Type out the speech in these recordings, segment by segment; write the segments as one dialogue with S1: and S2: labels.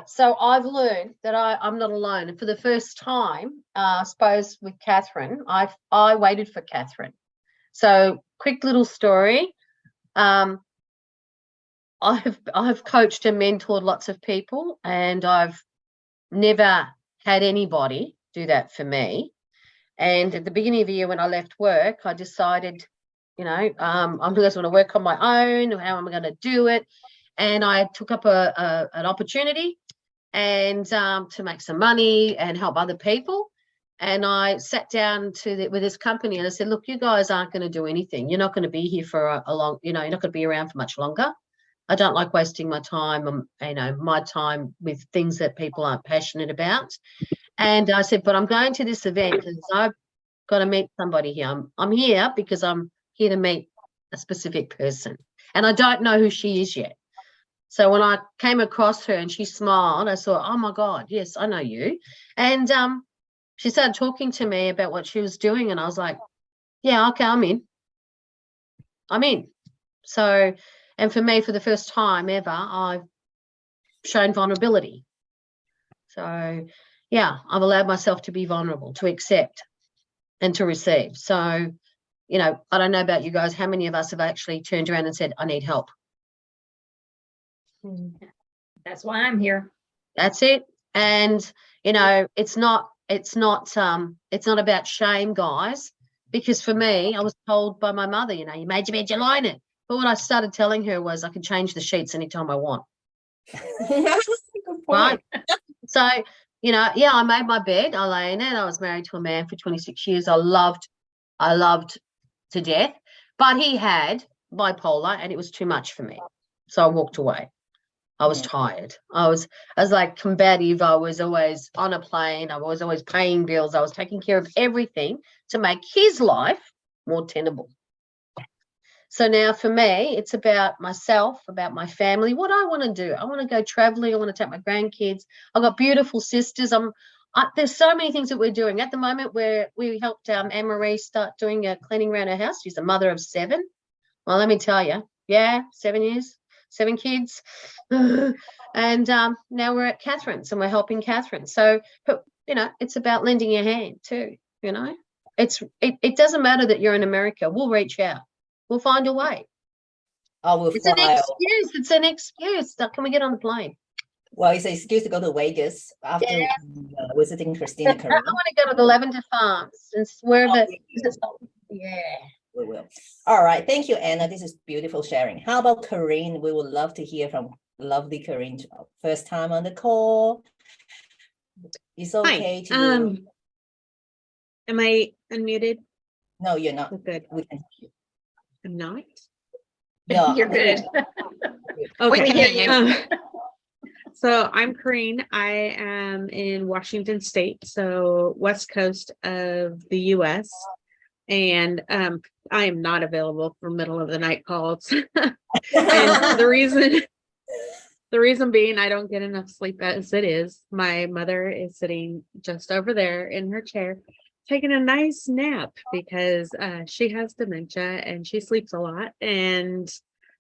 S1: So I've learned that I'm not alone. And for the first time, I suppose with Catherine, I waited for Catherine. So quick little story. I've coached and mentored lots of people, and I've never had anybody do that for me. And at the beginning of the year when I left work, I decided, I'm just going to work on my own. How am I going to do it? And I took up an opportunity and to make some money and help other people. And I sat down with this company and I said, look, you guys aren't going to do anything. You're not going to be here for a long, you're not going to be around for much longer. I don't like wasting my time, my time with things that people aren't passionate about. And I said, but I'm going to this event because I've got to meet somebody here. I'm here because I'm here to meet a specific person. And I don't know who she is yet. So when I came across her and she smiled, I thought, oh, my God, yes, I know you. And she started talking to me about what she was doing. And I was like, yeah, okay, I'm in. So, and for me, for the first time ever, I've shown vulnerability. So, yeah, I've allowed myself to be vulnerable, to accept and to receive. So, I don't know about you guys, how many of us have actually turned around and said, I need help?
S2: That's why I'm here.
S1: That's it. And, it's not about shame, guys, because for me, I was told by my mother, you made your bed, you lie in it. But what I started telling her was I can change the sheets anytime I want.
S3: Good point.
S1: Right? So, I made my bed. I lay in it. I was married to a man for 26 years. I loved to death, but he had bipolar and it was too much for me. So I walked away. I was tired. I was like combative. I was always on a plane. I was always paying bills. I was taking care of everything to make his life more tenable. So now for me, it's about myself, about my family, what I want to do. I want to go traveling. I want to take my grandkids. I've got beautiful sisters. There's so many things that we're doing. At the moment, we helped Anne-Marie start doing a cleaning around her house. She's a mother of 7. Well, let me tell you, 7 years, 7 kids. And now we're at Catherine's and we're helping Catherine. So, but, it's about lending your hand too, It doesn't matter that you're in America. We'll reach out. We'll find a way. It's an excuse. It's an excuse. Can we get on the plane?
S3: Well, it's an excuse to go to Vegas after visiting Christina.
S1: I want to go to the Lavender Farms and wherever.
S3: Yeah. We will. All right. Thank you, Anna. This is beautiful sharing. How about Corinne? We would love to hear from lovely Corinne. First time on the call. It's okay.
S4: Hi. Am I unmuted?
S3: No, you're not.
S4: Oh, good.
S3: We can hear you.
S4: I'm not?
S3: No.
S2: You're good.
S4: Okay. So I'm Corinne. I am in Washington State, so west coast of the U.S. And I am not available for middle of the night calls. And the reason being I don't get enough sleep as it is. My mother is sitting just over there in her chair taking a nice nap because she has dementia and she sleeps a lot, and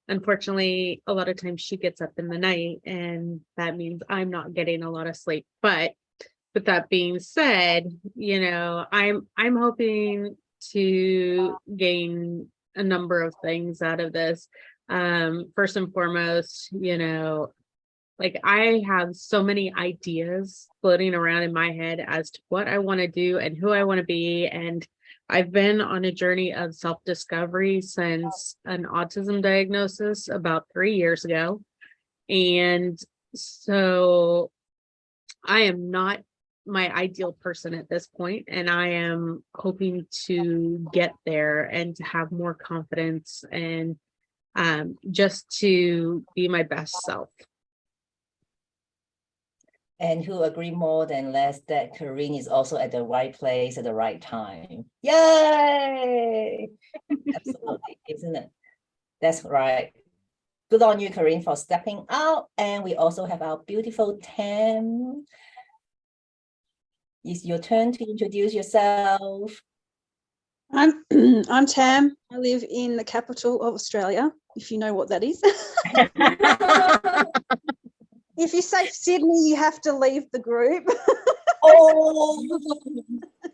S4: unfortunately a lot of times she gets up in the night and that means I'm not getting a lot of sleep. But with that being said, I'm hoping to gain a number of things out of this. First and foremost, like I have so many ideas floating around in my head as to what I want to do and who I want to be. And I've been on a journey of self-discovery since an autism diagnosis about 3 years ago. And so I am not my ideal person at this point, and I am hoping to get there and to have more confidence and just to be my best self.
S3: And who agree more than less that Corinne is also at the right place at the right time. Yay! Absolutely, isn't it? That's right. Good on you, Corinne, for stepping out. And we also have our beautiful Tam. It's your turn to introduce yourself.
S5: I'm Tam. I live in the capital of Australia, if you know what that is. If you say Sydney, you have to leave the group.
S3: Oh,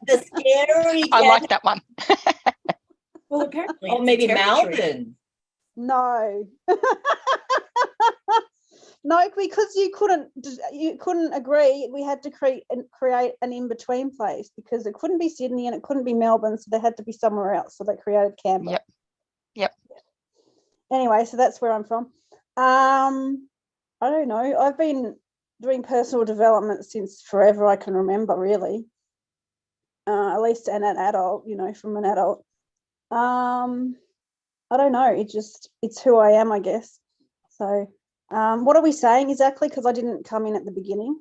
S3: the scary.
S6: I like that one.
S7: Well, apparently,
S3: Or
S7: it's a
S3: maybe
S7: territory.
S3: Melbourne.
S5: No. No, because you couldn't agree. We had to create an in-between place because it couldn't be Sydney and it couldn't be Melbourne, so they had to be somewhere else. So they created Canberra.
S6: Yep.
S5: Anyway, so that's where I'm from. I don't know. I've been doing personal development since forever I can remember, really. At least an adult, from an adult. I don't know. It's who I am, I guess. So, what are we saying exactly? Because I didn't come in at the beginning.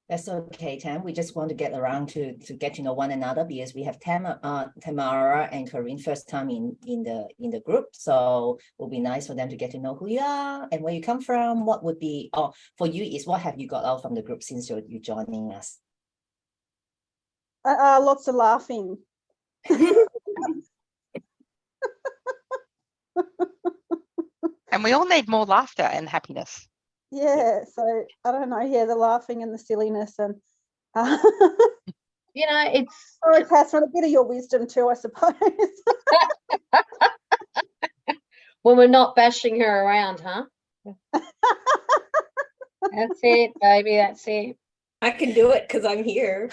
S3: That's okay, Tam. We just want to get around to get to know one another because we have Tamara and Corinne first time in the group. So it will be nice for them to get to know who you are and where you come from. What would be for you is what have you got out from the group since you're joining us?
S5: Lots of laughing.
S6: And we all need more laughter and happiness.
S5: Yeah, so I don't know. Yeah, the laughing and the silliness and
S1: It's
S5: sorry, Catherine, a bit of your wisdom too, I suppose.
S1: when we're not bashing her around, huh? That's it, baby. That's it.
S7: I can do it because I'm here.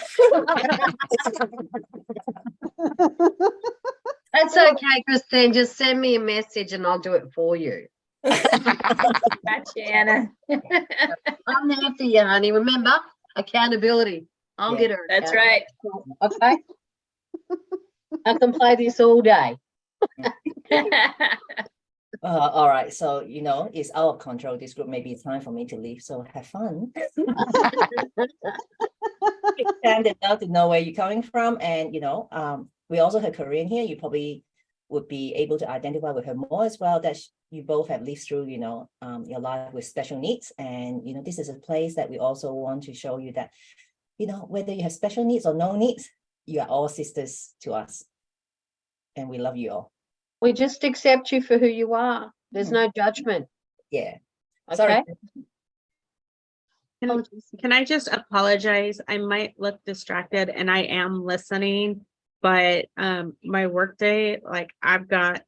S1: That's okay, Christine. Just send me a message and I'll do it for you.
S2: Gotcha, Anna.
S1: I'm there for you, honey. Remember, accountability. I'll
S3: Yeah,
S1: get her.
S2: That's right.
S1: Okay. I can play this all day.
S3: All right. So, it's out of control. This group, maybe it's time for me to leave. So have fun. And now to know where you're coming from. And, we also have Korean here. You probably would be able to identify with her more as well, that you both have lived through, your life with special needs. And, this is a place that we also want to show you that, whether you have special needs or no needs, you are all sisters to us. And we love you all.
S1: We just accept you for who you are. There's no judgment.
S3: Yeah.
S1: Okay.
S3: Sorry.
S4: Can I just apologize? I might look distracted and I am listening, but my work day, I've got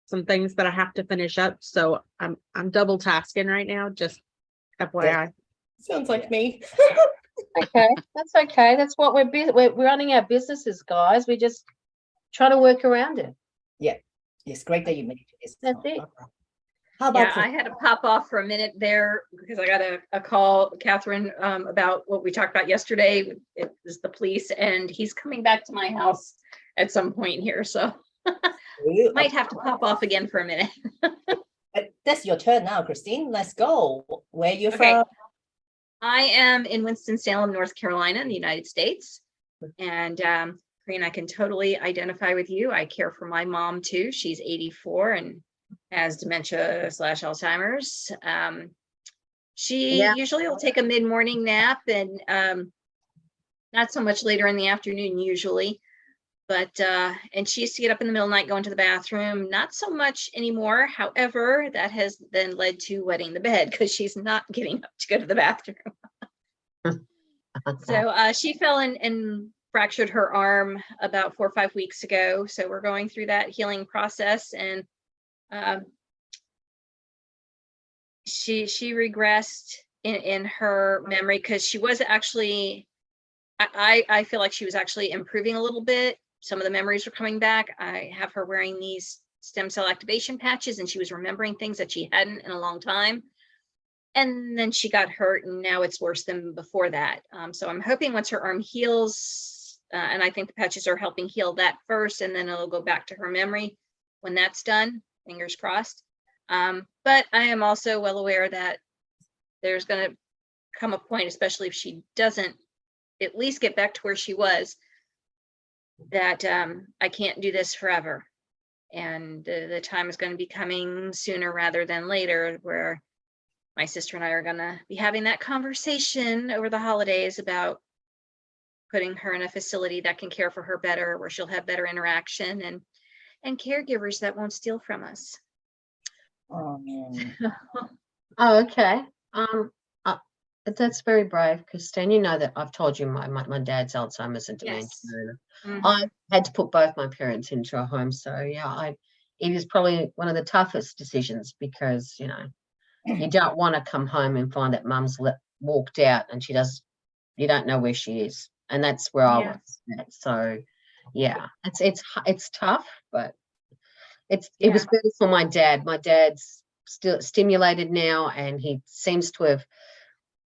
S4: some things that I have to finish up. So I'm double tasking right now, just FYI.
S7: Sounds like me.
S1: Okay. That's okay. That's what we're running our businesses, guys. We just try to work around it.
S3: Yeah. It's great that you made it.
S1: That's it.
S3: How about
S2: Yeah, I had to pop off for a minute there because I got a call, Catherine, about what we talked about yesterday. It was the police, and he's coming back to my house at some point here, so might have to pop off again for a minute.
S3: That's your turn now, Christine. Let's go. Where you
S2: Okay.
S3: from?
S2: I am in Winston-Salem, North Carolina, in the United States, and Corinne, I can totally identify with you. I care for my mom too. She's 84 and has dementia/Alzheimer's. She usually will take a mid-morning nap and not so much later in the afternoon usually, but and she used to get up in the middle of the night, go into the bathroom, not so much anymore. However, that has then led to wetting the bed because she's not getting up to go to the bathroom. So she fell and fractured her arm about 4 or 5 weeks ago. So we're going through that healing process, and she regressed in her memory because she was actually, I feel like she was actually improving a little bit. Some of the memories were coming back. I have her wearing these stem cell activation patches, and she was remembering things that she hadn't in a long time. And then she got hurt, and now it's worse than before that. So I'm hoping once her arm heals, and I think the patches are helping heal that first, and then it'll go back to her memory when that's done, fingers crossed. But I am also well aware that there's going to come a point, especially if she doesn't at least get back to where she was, that I can't do this forever. And the time is going to be coming sooner rather than later, where my sister and I are going to be having that conversation over the holidays about putting her in a facility that can care for her better, where she'll have better interaction and caregivers that won't steal from us.
S3: Oh, man.
S1: Oh, okay. But that's very brave, Christine. You know that I've told you my dad's Alzheimer's and dementia.
S2: Yes.
S1: and
S2: Mhm.
S1: I had to put both my parents into a home. So yeah, it is probably one of the toughest decisions because, you don't want to come home and find that mum's walked out and you don't know where she is. And that's where I was at. So yeah, it's tough, but it was better for my dad. My dad's still stimulated now and he seems to have,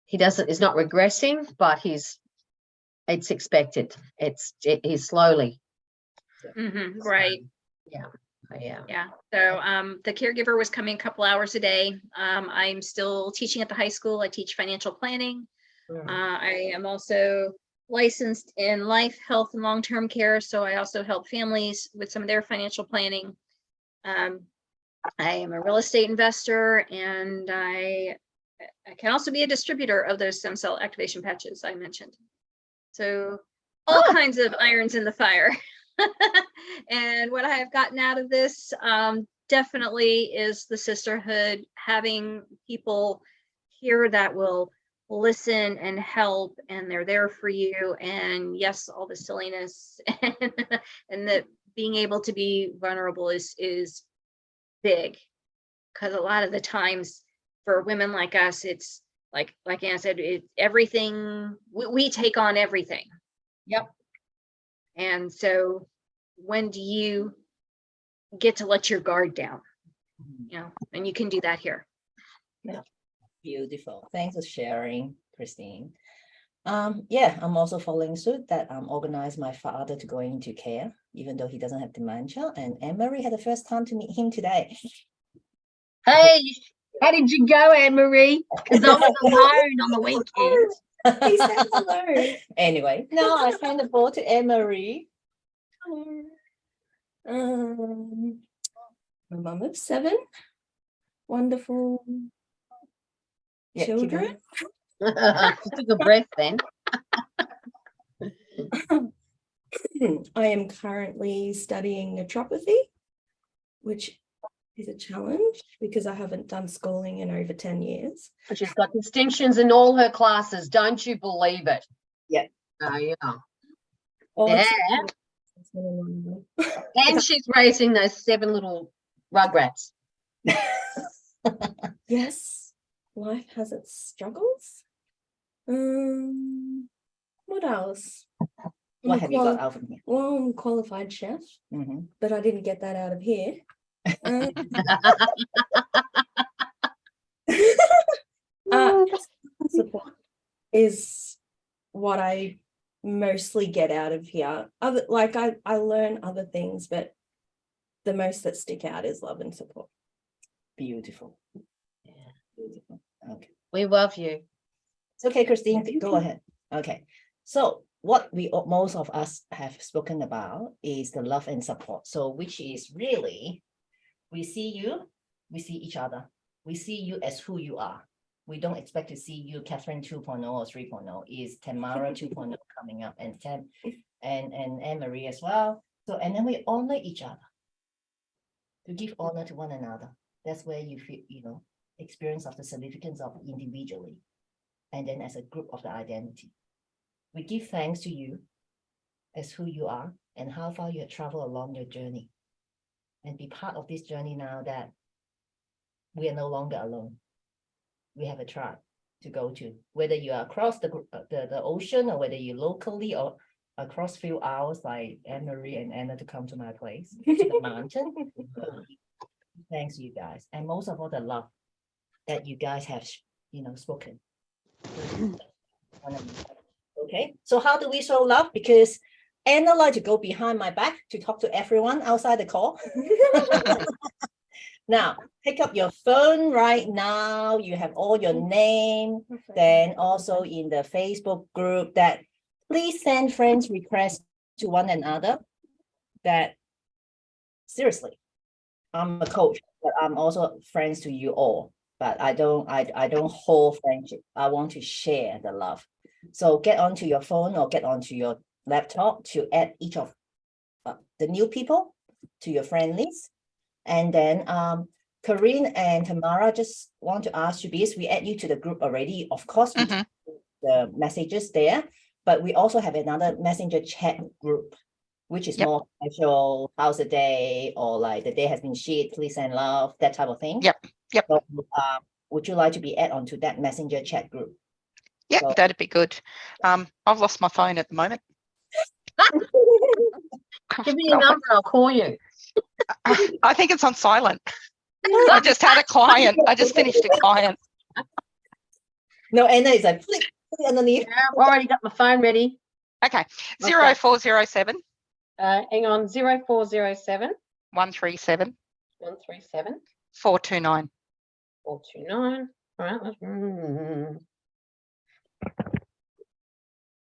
S1: is not regressing, but it's expected. He's slowly.
S2: Right.
S1: Yeah. Yeah.
S2: Yeah. So the caregiver was coming a couple hours a day. I'm still teaching at the high school. I teach financial planning. I am also licensed in life, health, and long-term care. So I also help families with some of their financial planning. I am a real estate investor, and I can also be a distributor of those stem cell activation patches I mentioned. So all kinds of irons in the fire. And what I have gotten out of this definitely is the sisterhood, having people here that will listen and help, and they're there for you. And yes, all the silliness and that being able to be vulnerable is big, because a lot of the times for women like us, it's like Anna said, everything we take on everything.
S1: Yep.
S2: And so when do you get to let your guard down? And you can do that here.
S3: Beautiful. Thanks for sharing, Christine. Yeah, I'm also following suit that organized my father to go into care, even though he doesn't have dementia. And Anne-Marie had the first time to meet him today.
S1: Hey, how did you go, Anne-Marie? Because I was alone on the weekend.
S7: He said hello.
S3: Anyway, now I hand the ball to Anne-Marie.
S7: My mum of 7 wonderful
S3: Yeah, keep
S7: children.
S1: She took a breath then.
S7: I am currently studying naturopathy, which is a challenge because I haven't done schooling in over 10 years.
S1: But she's got distinctions in all her classes. Don't you believe it?
S3: Yeah.
S1: Oh, yeah.
S7: Oh,
S1: Yeah.
S7: it's-
S1: And she's raising those 7 little rugrats.
S7: Yes, life has its struggles. What else?
S3: What have you got out from here?
S7: Well, I'm a qualified chef, but I didn't get that out of here. Support is what I mostly get out of here. I learn other things, but the most that stick out is love and support.
S3: Beautiful. Yeah. Beautiful. Okay.
S1: We love you.
S3: It's okay, Christine, go ahead. Okay. So what most of us have spoken about is the love and support. So which is really, we see you, we see each other. We see you as who you are. We don't expect to see you Catherine 2.0 or 3.0. Is Tamara 2.0 coming up, and Anne-Marie as well. So, and then we honor each other. To give honor to one another. That's where you feel, experience of the significance of individually. And then as a group of the identity. We give thanks to you as who you are and how far you have traveled along your journey. And be part of this journey now that we are no longer alone. We have a tribe to go to, whether you are across the ocean or whether you locally or across few hours like Anne-Marie and Anna to come to my place, to the mountain. Thanks you guys. And most of all, the love that you guys have, spoken. Okay, so how do we show love? Because Anna like to go behind my back to talk to everyone outside the call. Now, pick up your phone right now. You have all your name. Then also in the Facebook group that please send friends requests to one another. That seriously, I'm a coach, but I'm also friends to you all. But I don't hold friendship. I want to share the love. So get onto your phone or get onto your laptop to add each of the new people to your friend list. And then Corinne and Tamara, just want to ask you, because we add you to the group already. Of course, we
S6: Mhm.
S3: do the messages there, but we also have another messenger chat group, which is
S6: Yep.
S3: more casual, how's the day, or like the day has been shit, please send love, that type of thing.
S6: Yep. Yep.
S3: So, would you like to be added onto that messenger chat group?
S6: Yep,
S3: So-
S6: that'd be good. I've lost my phone at the moment.
S1: Give me your number, I'll call you.
S6: I think it's on silent. I just had a client. I just finished a client.
S3: No, Anna is like, flick underneath.
S1: Yeah, I've already got my phone ready.
S6: Okay. 0407
S1: Hang on, 0407
S6: 137
S1: 137
S6: 429.
S1: 429. All right.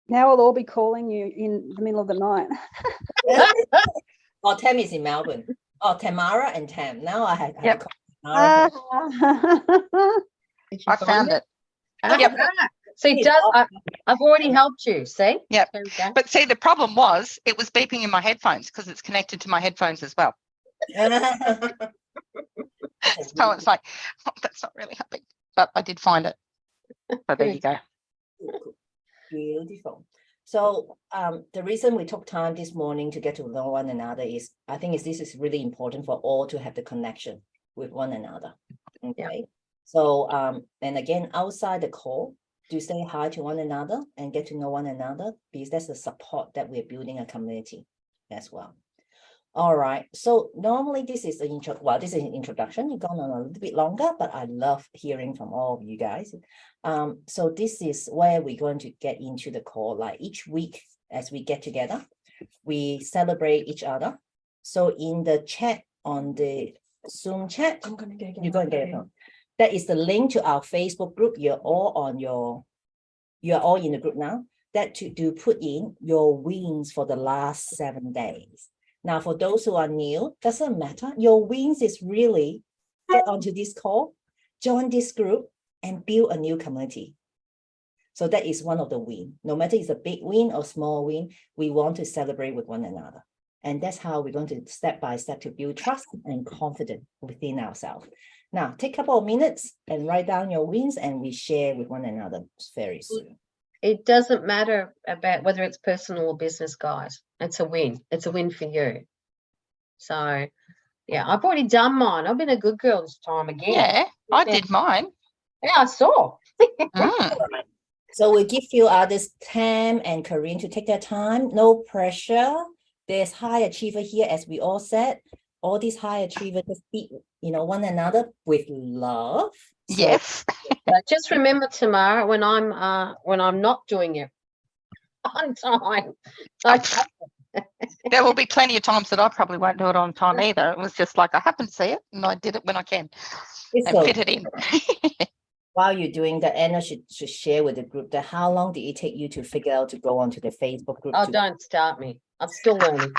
S5: Now we'll all be calling you in the middle of the night.
S3: Oh, Tam is in Melbourne. Oh, Tamara and Tam. Now I have
S6: Yep.
S3: to call Tamara.
S1: Did you
S6: I
S1: find
S6: found it.
S1: Yep. So it does. I've already helped you. See?
S6: Yep.
S1: There we go.
S6: But see, the problem was it was beeping in my headphones because it's connected to my headphones as well. So it's like, oh, that's not really helping. But I did find it. So there you go.
S3: Beautiful. So the reason we took time this morning to get to know one another is, I think this is really important for all to have the connection with one another. Okay. So and again, outside the call, do say hi to one another and get to know one another, because that's the support that we're building a community as well. All right. So normally this is an intro. Well, this is an introduction. You've gone on a little bit longer, but I love hearing from all of you guys. So this is where we're going to get into the call. Like each week, as we get together, we celebrate each other. So in the chat on the Zoom chat,
S7: I'm gonna go get
S3: you're going to get it. That is the link to our Facebook group. You're all in the group now. That to put in your wins for the last 7 days. Now, for those who are new, doesn't matter. Your wins is really get onto this call, join this group, and build a new community. So that is one of the wins. No matter it's a big win or small win, we want to celebrate with one another. And that's how we're going to step by step to build trust and confidence within ourselves. Now, take a couple of minutes and write down your wins, and we share with one another very soon.
S1: It doesn't matter about whether it's personal or business, guys. It's a win. It's a win for you. So, yeah, I've already done mine. I've been a good girl this time again.
S6: Yeah, I did mine.
S1: Yeah, I saw.
S6: Mm.
S3: So we'll give few others, Tam and Corinne, to take their time. No pressure. There's high achiever here, as we all said. All these high achievers just feed, one another with love. So
S6: Yes.
S1: But just remember, Tamara, when I'm not doing it on time,
S6: There will be plenty of times that I probably won't do it on time either. It was just like I happen to see it and I did it when I can and
S3: so
S6: fit it in.
S3: while you're doing that, Anna should share with the group that how long did it take you to figure out to go onto the Facebook group?
S1: oh, don't start me. I'm still learning.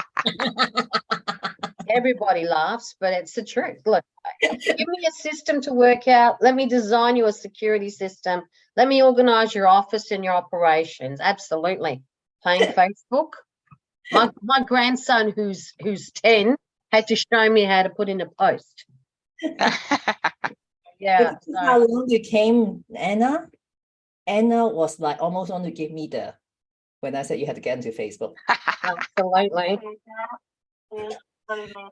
S1: Everybody laughs, but it's the truth. Look, give me a system to work out. Let me design you a security system. Let me organize your office and your operations. Absolutely. Playing Facebook. My grandson, who's 10, had to show me how to put in a post. Yeah.
S3: But how long you came, Anna? Anna was like almost want to give me when I said you had to get into Facebook.
S1: Absolutely.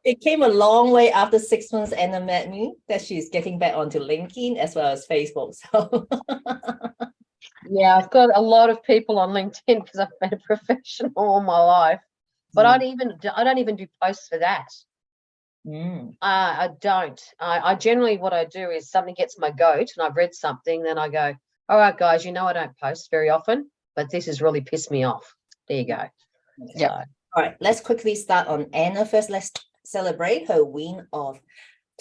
S3: It came a long way after 6 months Anna met me that she's getting back onto LinkedIn as well as Facebook. So
S1: Yeah, I've got a lot of people on LinkedIn because I've been a professional all my life. But I don't even do posts for that. I don't. I generally, what I do is something gets my goat and I've read something, then I go, all right, guys, I don't post very often, but this has really pissed me off. There you go.
S6: Yep.
S1: So,
S3: all right, let's quickly start on Anna first. Let's celebrate her win of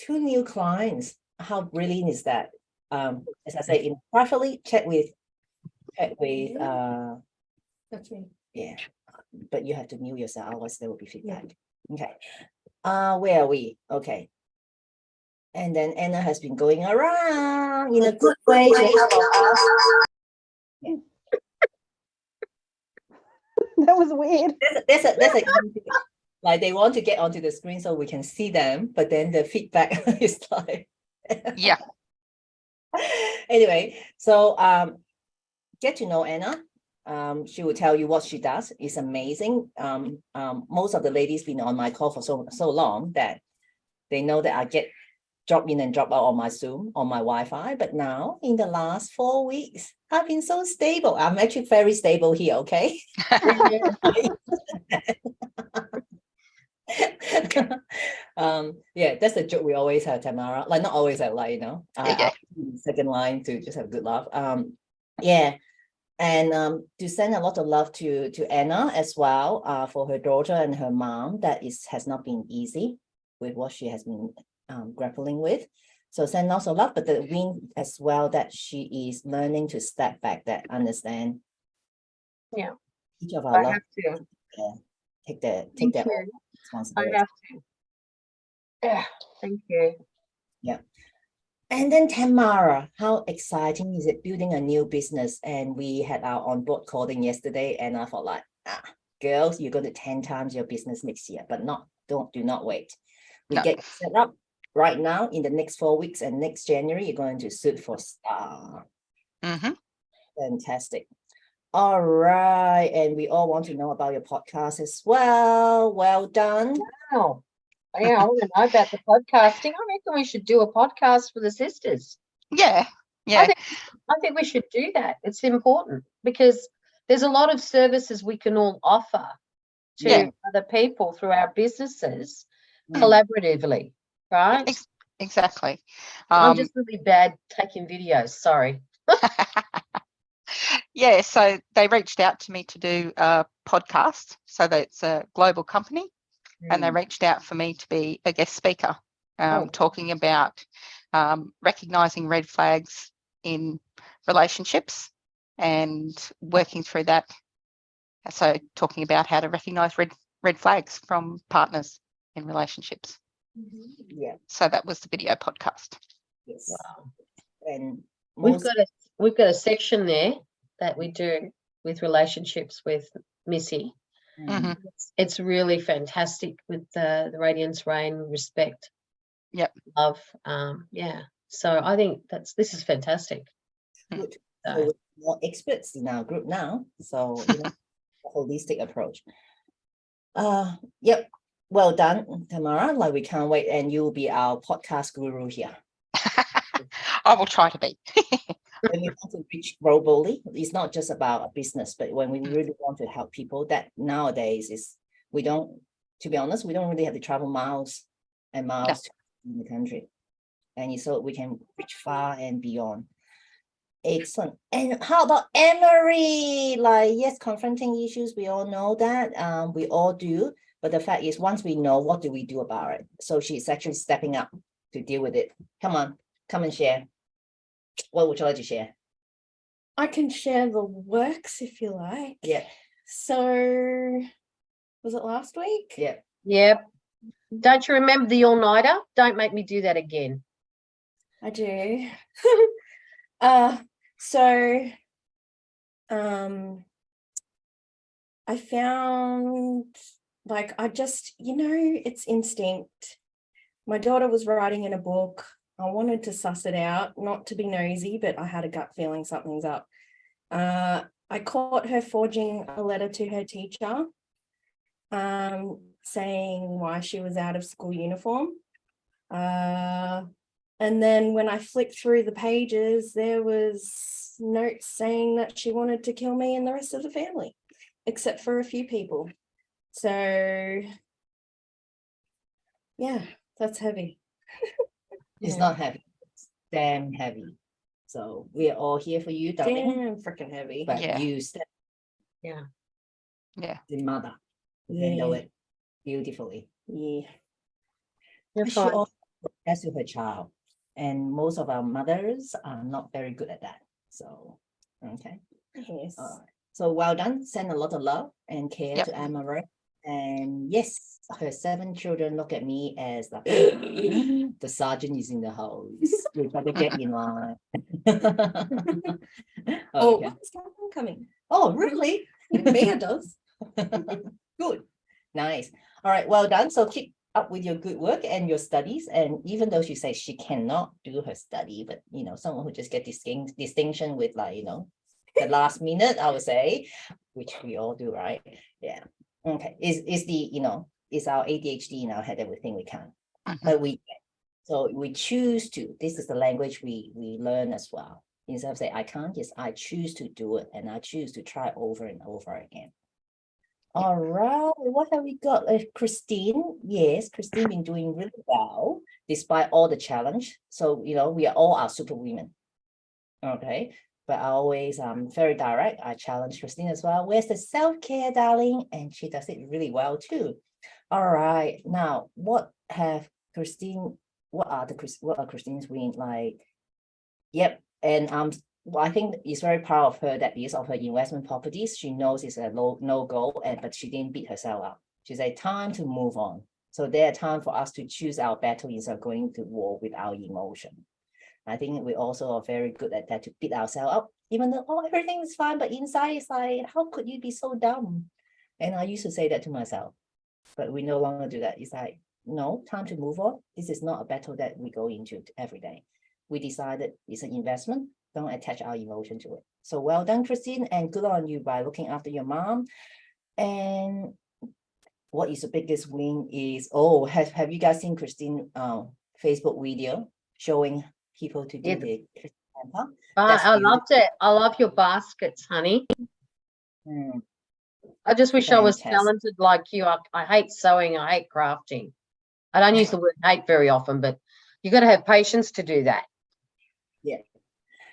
S3: 2 new clients. How brilliant is that? As I say, privately check with
S7: That's me.
S3: yeah, but you have to mute yourself, otherwise there will be feedback. Okay. Where are we? Okay. And then Anna has been going around in a good way to help us. Yeah.
S5: That was weird.
S3: That's a like they want to get onto the screen so we can see them, but then the feedback is like
S6: Yeah.
S3: Anyway, so get to know Anna. She will tell you what she does. It's amazing. Most of the ladies been on my call for so long that they know that I get drop in and drop out on my Zoom, on my Wi-Fi. But now in the last 4 weeks, I've been so stable. I'm actually very stable here, okay? Yeah, that's the joke we always have, Tamara. Like not always have, like, you know,
S6: Yeah.
S3: second line to just have a good laugh. Yeah. And to send a lot of love to Anna as well, for her daughter and her mom. That has not been easy with what she has been grappling with. So send lots of love, but the win as well that she is learning to step back, that understand.
S1: Yeah.
S3: Each of our
S1: I
S3: love,
S1: have to.
S3: take their
S1: Thank you. I
S3: responsibility.
S1: have to. Yeah. Thank you.
S3: Yeah. And then Tamara, how exciting is it building a new business? And we had our onboard calling yesterday, and I thought like, girls, you're going to 10 times your business next year, but do not wait. We
S6: No.
S3: get set up right now in the next 4 weeks, and next January you're going to suit for star.
S6: Mm-hmm.
S3: Fantastic. All right, and we all want to know about your podcast as well. Well done.
S1: Wow. Yeah, I want to know about the podcasting. I reckon we should do a podcast for the sisters.
S6: Yeah. Yeah.
S1: I think we should do that. It's important because there's a lot of services we can all offer to
S6: Yeah.
S1: other people through our businesses
S3: Mm.
S1: collaboratively, right?
S6: Exactly.
S1: I'm just really bad taking videos. Sorry.
S6: Yeah, so they reached out to me to do a podcast. So that's a global company, and they reached out for me to be a guest speaker, talking about recognizing red flags in relationships and working through that. So talking about how to recognize red flags from partners in relationships.
S3: Yeah.
S6: So that was the video podcast.
S3: Yes.
S1: Wow.
S3: And
S1: We've got a section there that we do with relationships with Missy.
S6: Mhm.
S1: It's really fantastic with the Radiance, Rain, Respect.
S6: Yep.
S1: Love. Yeah. So I think this is fantastic.
S3: good.
S1: So,
S3: So we're more experts in our group now. So you know, a holistic approach. Yep. Well done, Tamara. Like we can't wait, and you'll be our podcast guru here.
S6: I will try to be.
S3: When we want to reach globally, it's not just about a business, but when we really want to help people, that nowadays is to be honest, we don't really have to travel miles and miles in the country. And so we can reach far and beyond. Excellent. And how about Emery? Like, yes, confronting issues, we all know that. We all do. But the fact is, once we know, what do we do about it? So she's actually stepping up to deal with it. Come on, come and share. What would you like to share?
S7: I can share the works if you like.
S3: Yeah.
S7: So was it last week?
S3: Yeah.
S1: yep. Don't you remember the all-nighter? Don't make me do that again.
S7: I do. So I found it's instinct. My daughter was writing in a book. I wanted to suss it out, not to be nosy, but I had a gut feeling something's up. I caught her forging a letter to her teacher, saying why she was out of school uniform. And then when I flicked through the pages, there was notes saying that she wanted to kill me and the rest of the family, except for a few people. So, yeah, that's heavy.
S3: It's not heavy. It's damn heavy. So we're all here for you, darling.
S7: Damn freaking heavy.
S3: But
S6: Yeah.
S3: you step
S1: Yeah.
S3: the mother. Handle it beautifully.
S7: Yeah.
S1: You're
S3: She
S1: fine.
S3: also has to her child. And most of our mothers are not very good at that. So, okay.
S7: Yes.
S3: So well done. Send a lot of love and care
S6: Yep.
S3: to Anne-Marie. And yes, her 7 children look at me as the sergeant is in the house. We better get in line.
S7: Oh,
S3: Okay.
S7: what's that coming?
S3: Oh, really?
S7: Mia does.
S3: Good. Nice. All right. Well done. So keep up with your good work and your studies. And even though she says she cannot do her study, but someone who just get distinction with the last minute, I would say, which we all do, right? Yeah. Okay. Is the is our ADHD in our head that we think we can, but so we choose to. This is the language we learn as well. Instead of say I can't, yes, I choose to do it, and I choose to try over and over again. All right, what have we got? Christine. Yes, Christine been doing really well despite all the challenge. So we are all our superwomen. Okay, but I always very direct. I challenge Christine as well. Where's the self-care, darling? And she does it really well too. All right, now what are Christine's win like? Yep, and I think it's very proud of her that because of her investment properties, she knows it's a no goal, but she didn't beat herself up. She said, time to move on. So there are time for us to choose our battle instead of going to war with our emotion. I think we also are very good at that, to beat ourselves up, even though everything is fine, but inside it's like, how could you be so dumb? And I used to say that to myself, but we no longer do that. It's like, no, time to move on. This is not a battle that we go into every day. We decided it's an investment. Don't attach our emotion to it. So well done, Christine, and good on you by looking after your mom. And what is the biggest win is, have you guys seen Christine Facebook video showing people to do the Christine?
S1: I loved it. I love your baskets, honey. I just wish I was talented like you. I hate sewing. I hate crafting. I don't use the word hate very often, but you got to have patience to do that.
S3: Yeah.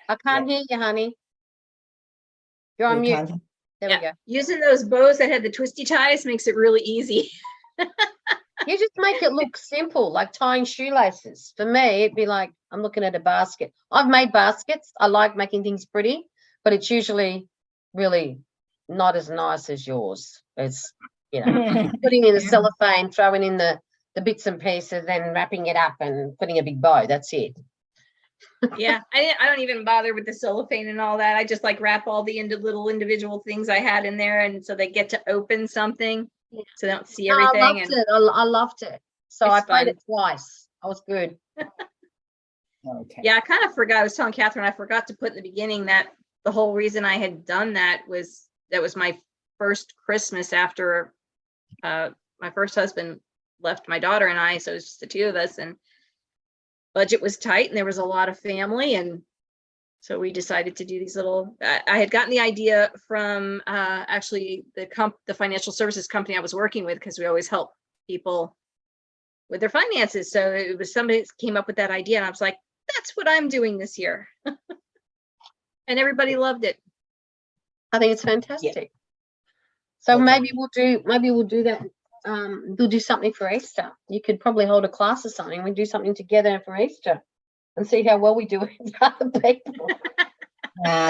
S1: I can't hear you, honey. You're on mute. There we go.
S2: Using those bows that had the twisty ties makes it really easy.
S1: You just make it look simple, like tying shoelaces. For me, it'd be like I'm looking at a basket. I've made baskets. I like making things pretty, but it's usually really not as nice as yours. It's putting in the cellophane, throwing in the bits and pieces, then wrapping it up and putting a big bow. That's it.
S2: Yeah, I don't even bother with the cellophane and all that. I just like wrap all the little individual things I had in there, and so they get to open something, so they don't see everything.
S1: I loved it. So I played it twice. I was good.
S3: Okay.
S2: Yeah, I kind of forgot. I was telling Catherine, I forgot to put in the beginning that the whole reason I had done that was my first Christmas after my first husband left my daughter and I. So it was just the two of us, and budget was tight, and there was a lot of family, and so we decided to do these little. I had gotten the idea from actually the financial services company I was working with, because we always help people with their finances. So it was somebody that came up with that idea, and I was like, that's what I'm doing this year. And everybody loved it.
S1: I think it's fantastic. Yeah. So maybe we'll do that. We'll do something for Easter. You could probably hold a class or something. We do something together for Easter and see how well we do it with other people.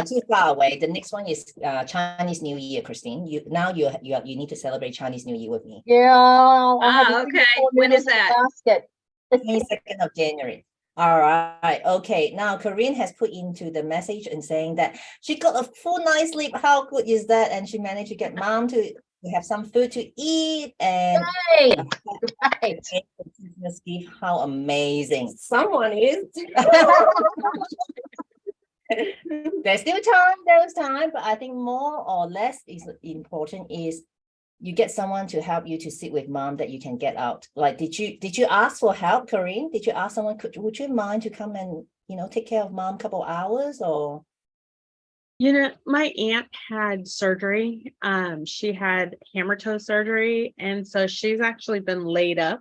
S3: Too far away. The next one is Chinese New Year, Christine. You need to celebrate Chinese New Year with me.
S1: Yeah.
S2: Okay. When is that?
S3: 22nd of January. All right. Okay. Now Corinne has put into the message and saying that she got a full night's sleep. How good is that? And she managed to get mom to have some food to eat, and Christmas gift. How amazing!
S7: Someone is.
S3: There's still time. There's time, but I think more or less is important is you get someone to help you to sit with mom that you can get out. Like, did you ask for help, Corinne? Did you ask someone? Would you mind to come and take care of mom a couple hours or?
S4: My aunt had surgery. She had hammer toe surgery, and so she's actually been laid up.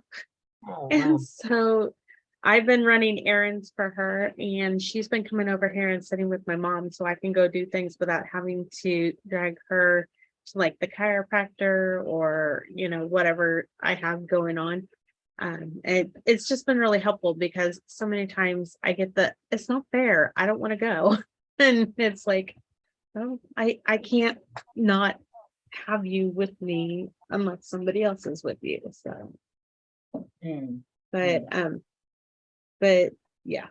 S1: Oh, wow.
S4: And so I've been running errands for her, and she's been coming over here and sitting with my mom, so I can go do things without having to drag her to like the chiropractor or whatever I have going on. It's just been really helpful, because so many times I get it's not fair, I don't want to go. And it's like, oh, I can't not have you with me unless somebody else is with you. So but yeah.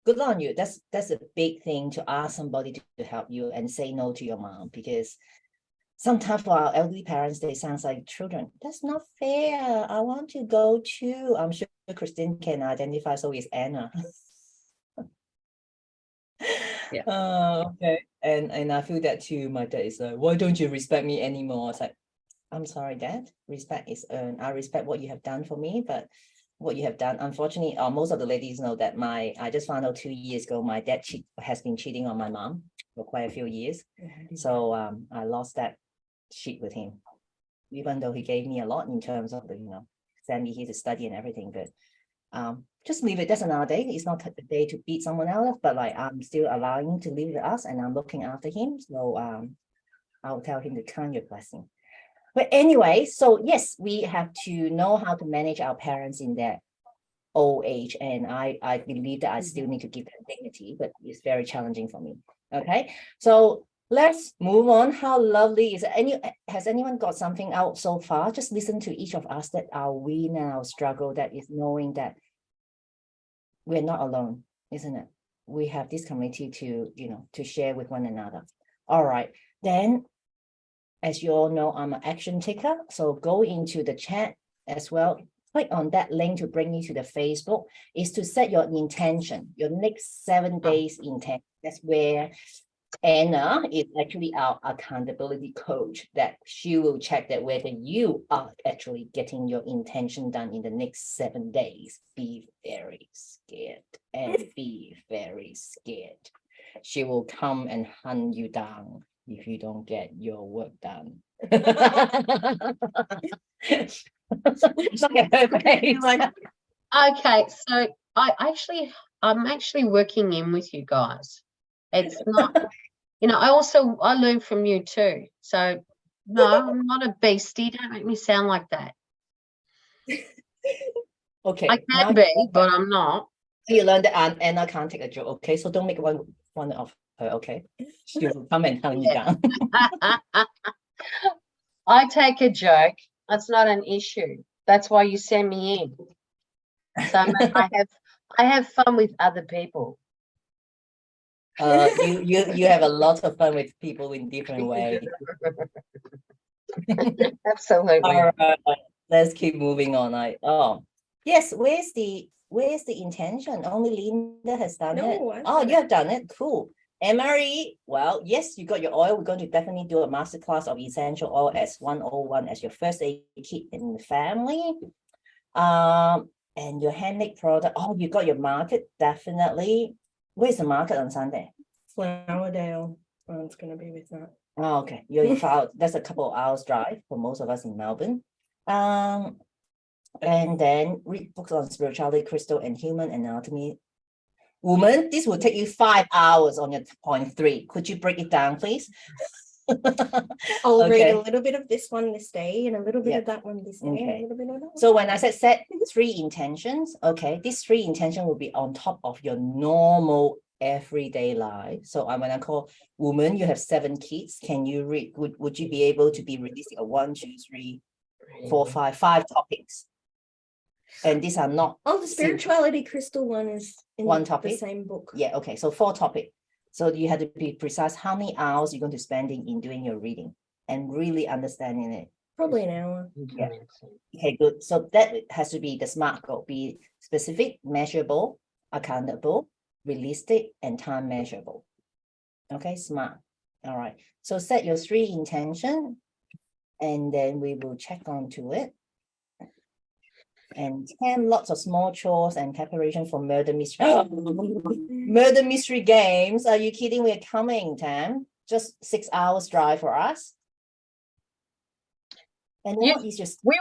S3: Good on you. That's a big thing, to ask somebody to help you and say no to your mom, because sometimes for our elderly parents, they sound like children. That's not fair. I want to go too. I'm sure Christine can identify. So is Anna.
S4: Yeah.
S3: Okay. And I feel that too. My dad is like, why don't you respect me anymore? It's like, I'm sorry, Dad. Respect is earned. I respect what you have done for me, but what you have done, unfortunately, most of the ladies know that I just found out 2 years ago, my dad has been cheating on my mom for quite a few years. So I lost that shit with him, even though he gave me a lot in terms of send me here to study and everything. But just leave it. That's another day. It's not the day to beat someone else, but like I'm still allowing him to live with us, and I'm looking after him. So I'll tell him to count your blessing. But anyway, so yes, we have to know how to manage our parents in their old age. And I believe that I still need to give them dignity, but it's very challenging for me. Okay, so let's move on. How lovely is it? Has anyone got something out so far? Just listen to each of us that our win and our struggle, that is knowing that we're not alone, isn't it? We have this community to share with one another. All right, then. As you all know, I'm an action taker. So go into the chat as well. Click on that link to bring you to the Facebook. Is to set your intention, your next 7 days intent. That's where Anna is actually our accountability coach, that she will check that whether you are actually getting your intention done in the next 7 days. Be very scared and be very scared. She will come and hunt you down if you don't get your work done. Look at her face.
S1: Okay, so I'm actually working in with you guys. It's not, I learn from you too. So no, I'm not a beastie. Don't make me sound like that.
S3: Okay.
S1: I can be, but I'm not.
S3: You learned that Anna can't take a joke, okay? So don't make one of her, okay? She will come and hunt you down.
S1: I take a joke. That's not an issue. That's why you send me in. So I have fun with other people.
S3: You have a lot of fun with people in different ways.
S1: Absolutely.
S3: All right, let's keep moving on. Yes, where's the intention? Only Linda has done it. Oh, you have done it. Cool. Emery, well, yes, you got your oil. We're going to definitely do a masterclass of essential oil as 101 as your first aid kit in the family. And your handmade product. Oh, you got your market, definitely. Where's the market on Sunday?
S7: Flowerdale. It's going to be with that.
S3: Oh, okay. You're out. That's a couple of hours drive for most of us in Melbourne. And then read books on spirituality, crystal, and human anatomy. Woman, this will take you 5 hours on your point 3. Could you break it down, please?
S7: I'll read a little bit of this one this day and a little bit of that one this day.
S3: Okay.
S7: And a little bit of that one.
S3: So when I said set 3 intentions, okay, these 3 intentions will be on top of your normal everyday life. So when I call woman, you have 7 kids. Can you read? Would you be able to be realistic of 1, 2, 3, 4, 5 topics? And these are not.
S7: Oh, the spirituality crystal one is in
S3: one topic.
S7: The same book.
S3: Yeah. Okay. So 4 topics. So you have to be precise. How many hours you're going to spend in doing your reading and really understanding it?
S7: Probably an hour.
S3: Yeah. Okay, good. So that has to be the SMART goal. Be specific, measurable, accountable, realistic, and time measurable. Okay, SMART. All right. So set your 3 intentions, and then we will check on to it. And 10 lots of small chores and preparation for murder mystery. Murder mystery games. Are you kidding? We're coming, Tam. Just 6 hours drive for us. And then
S1: we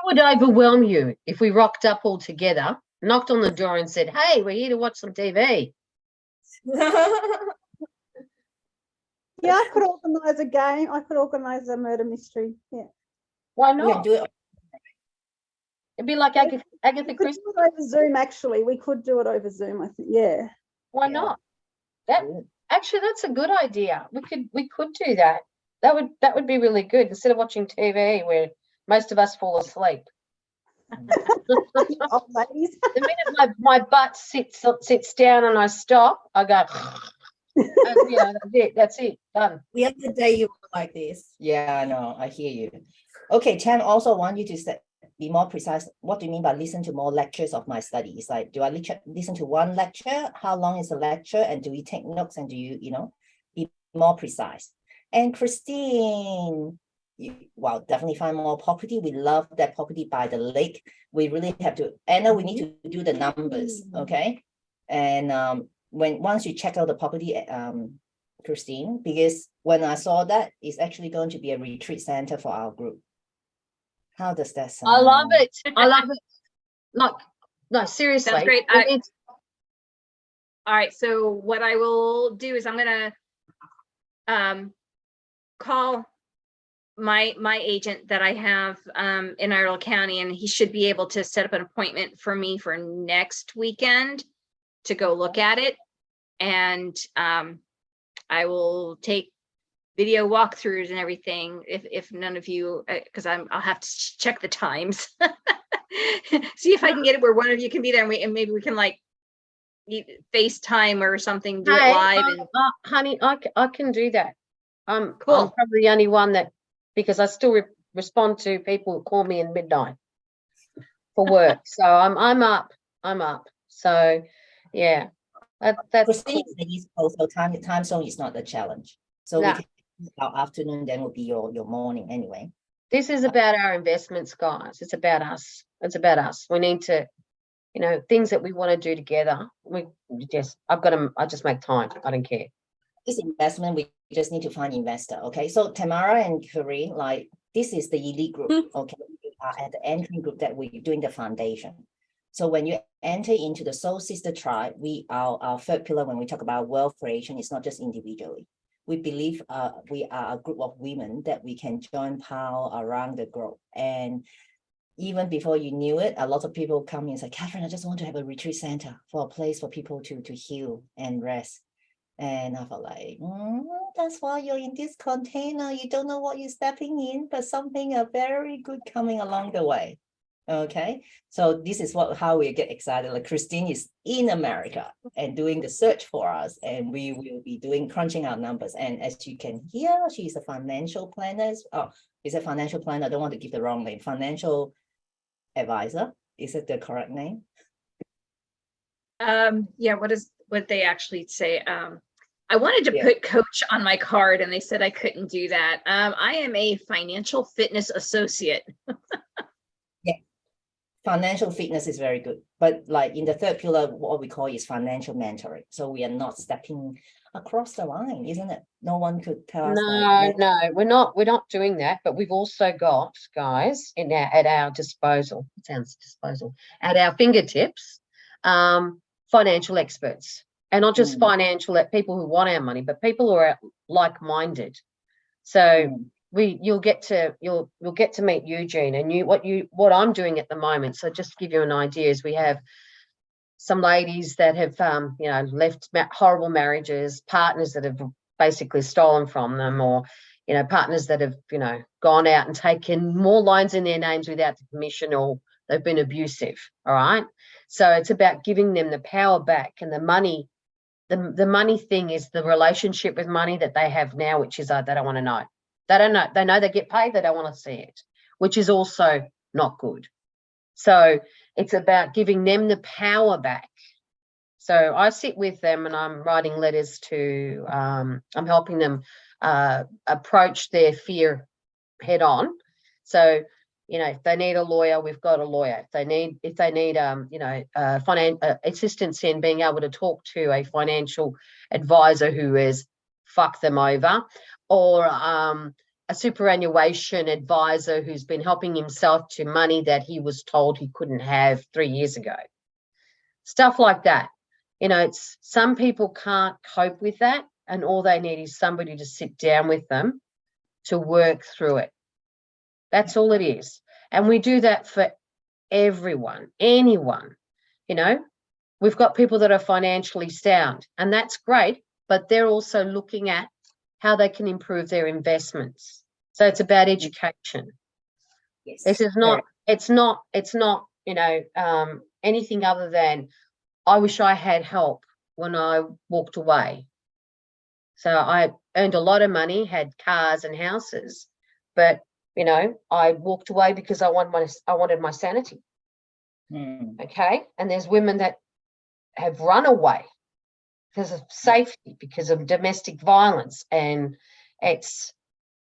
S1: would overwhelm you if we rocked up all together, knocked on the door and said, hey, we're here to watch some TV.
S5: Yeah, I could organise a game. I could organise a murder mystery. Yeah.
S1: Why not?
S3: Yeah, do it.
S1: It'd be like Agatha Christie.
S5: Do it over Zoom, actually. We could do it over Zoom, I think. Yeah.
S1: Why not? Actually, that's a good idea. We could do that. That would be really good instead of watching TV where most of us fall asleep.
S5: Oh, ladies.
S1: The minute my butt sits down and I stop, I go. And, you know, that's it, done.
S7: The other day you were like this.
S3: Yeah, I know. I hear you. Okay, Tam, also want you to be more precise. What do you mean by listen to more lectures of my studies? Like, do I listen to one lecture? How long is the lecture? And do we take notes? And do you, be more precise? And Christine, well, definitely find more property. We love that property by the lake. We really have to, Anna, we need to do the numbers, okay? And once you check out the property, Christine, because when I saw that, it's actually going to be a retreat center for our group. How does that sound?
S1: I love it. I love it. Like, no, seriously.
S2: Sounds great.
S1: we need-
S2: All right. So what I will do is I'm going to call my agent that I have in Iredell County, and he should be able to set up an appointment for me for next weekend to go look at it. And I will take video walkthroughs and everything if none of you, because I'll have to check the times. See if I can get it where one of you can be there, and maybe we can like FaceTime or something, do it live.
S1: Honey, I can do that. I'm
S2: Cool.
S1: probably the only one that, because I still respond to people who call me in midnight for work. So I'm up. So yeah, that's
S3: Christine
S1: cool.
S3: is the East Coast, so time zone is not the challenge. So
S1: No.
S3: we can our afternoon, then will be your morning anyway.
S1: This is about our investments, guys. It's about us. It's about us. We need to, things that we want to do together. I just make time. I don't care.
S3: This investment, we just need to find investor. Okay. So Tamara and Corinne, like this is the elite group. Okay. We are at the entry group that we're doing the foundation. So when you enter into the Soul Sister Tribe, our third pillar, when we talk about wealth creation, it's not just individually. We believe we are a group of women that we can join power around the globe. And even before you knew it, a lot of people come in and say, Catherine, I just want to have a retreat center for a place for people to heal and rest. And I felt like, that's why you're in this container. You don't know what you're stepping in, but something very good coming along the way. Okay, so this is how we get excited. Like Christine is in America and doing the search for us, and we will be crunching our numbers. And as you can hear, she's a financial planner. Oh, is a financial planner. I don't want to give the wrong name. Financial advisor. Is it the correct name?
S2: Yeah. What they actually say? I wanted to put coach on my card, and they said I couldn't do that. I am a financial fitness associate.
S3: Financial fitness is very good, but like in the third pillar, what we call is financial mentoring. So we are not stepping across the line, isn't it? No one could tell us.
S1: No, we're not doing that. But we've also got, guys, at our disposal. It sounds disposal at our fingertips, financial experts, and not just financial people who want our money, but people who are like-minded. So. You'll get to meet Eugene and what I'm doing at the moment. So just to give you an idea, is we have some ladies that have left horrible marriages, partners that have basically stolen from them, or partners that have gone out and taken more loans in their names without the permission, or they've been abusive. All right, so it's about giving them the power back, and the money. The money thing is the relationship with money that they have now, which is they don't want to know. They don't know. They know they get paid. They don't want to see it, which is also not good. So it's about giving them the power back. So I sit with them and I'm writing letters to, I'm helping them approach their fear head on. So, if they need a lawyer, we've got a lawyer. If they need assistance in being able to talk to a financial advisor who has fucked them over, or a superannuation advisor who's been helping himself to money that he was told he couldn't have 3 years ago. Stuff like that. It's some people can't cope with that, and all they need is somebody to sit down with them to work through it. That's all it is. And we do that for everyone, anyone. We've got people that are financially sound, and that's great, but they're also looking at how they can improve their investments. So it's about education.
S3: Yes.
S1: This is not, it's not, anything other than I wish I had help when I walked away. So I earned a lot of money, had cars and houses, but you know, I walked away because I wanted my sanity. Okay. And there's women that have run away because of safety, because of domestic violence. And it's,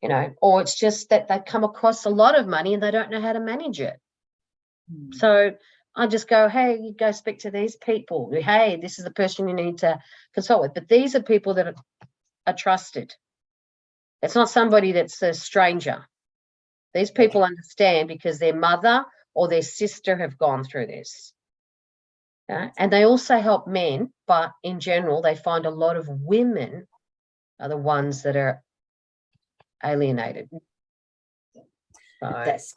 S1: you know, or it's just that they've come across a lot of money and they don't know how to manage it. So I just go, hey, you go speak to these people. Hey, this is the person you need to consult with. But these are people that are trusted. It's not somebody that's a stranger. These people understand because their mother or their sister have gone through this. And they also help men, but in general, they find a lot of women are the ones that are alienated.
S3: That's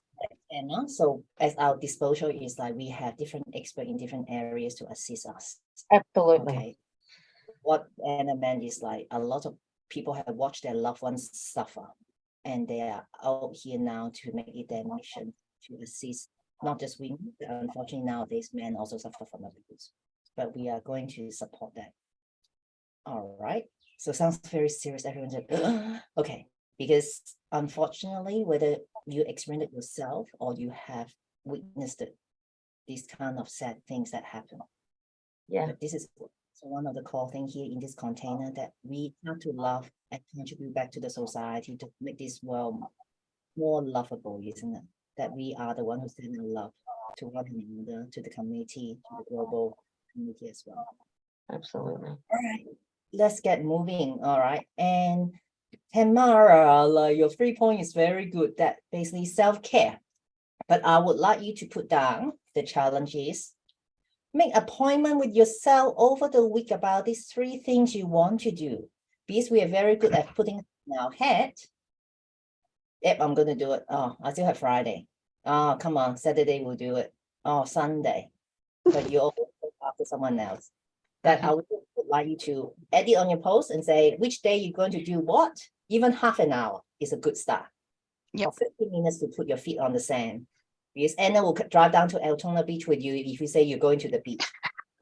S3: and also as our disposal is like we have different experts in different areas to assist us.
S1: Absolutely.
S3: Okay. What Anna meant is like a lot of people have watched their loved ones suffer, and they are out here now to make it their mission to assist not just women, but unfortunately nowadays men also suffer from abuse. But we are going to support that. All right. So sounds very serious. Everyone said, okay, because unfortunately, whether you experience it yourself or you have witnessed it, these kind of sad things that happen.
S1: Yeah.
S3: But this is one of the core things here in this container, that we have to love and contribute back to the society to make this world more lovable, isn't it? That we are the one who send in love to one another, to the community, to the global community as well.
S1: Absolutely.
S3: All right, let's get moving. All right. And Tamara, like your 3 point is very good. That basically self-care. But I would like you to put down the challenge is make appointment with yourself over the week about these 3 things you want to do. Because we are very good at putting in our head. Yep, I'm going to do it. Oh, I still have Friday. Oh, come on. Saturday we'll do it. Oh, Sunday. But you always look after someone else. That I would like you to edit on your post and say which day you're going to do what. Even half an hour is a good start.
S6: Yep.
S3: Or 15 minutes to put your feet on the sand. Because Anna will drive down to Altona Beach with you if you say you're going to the beach.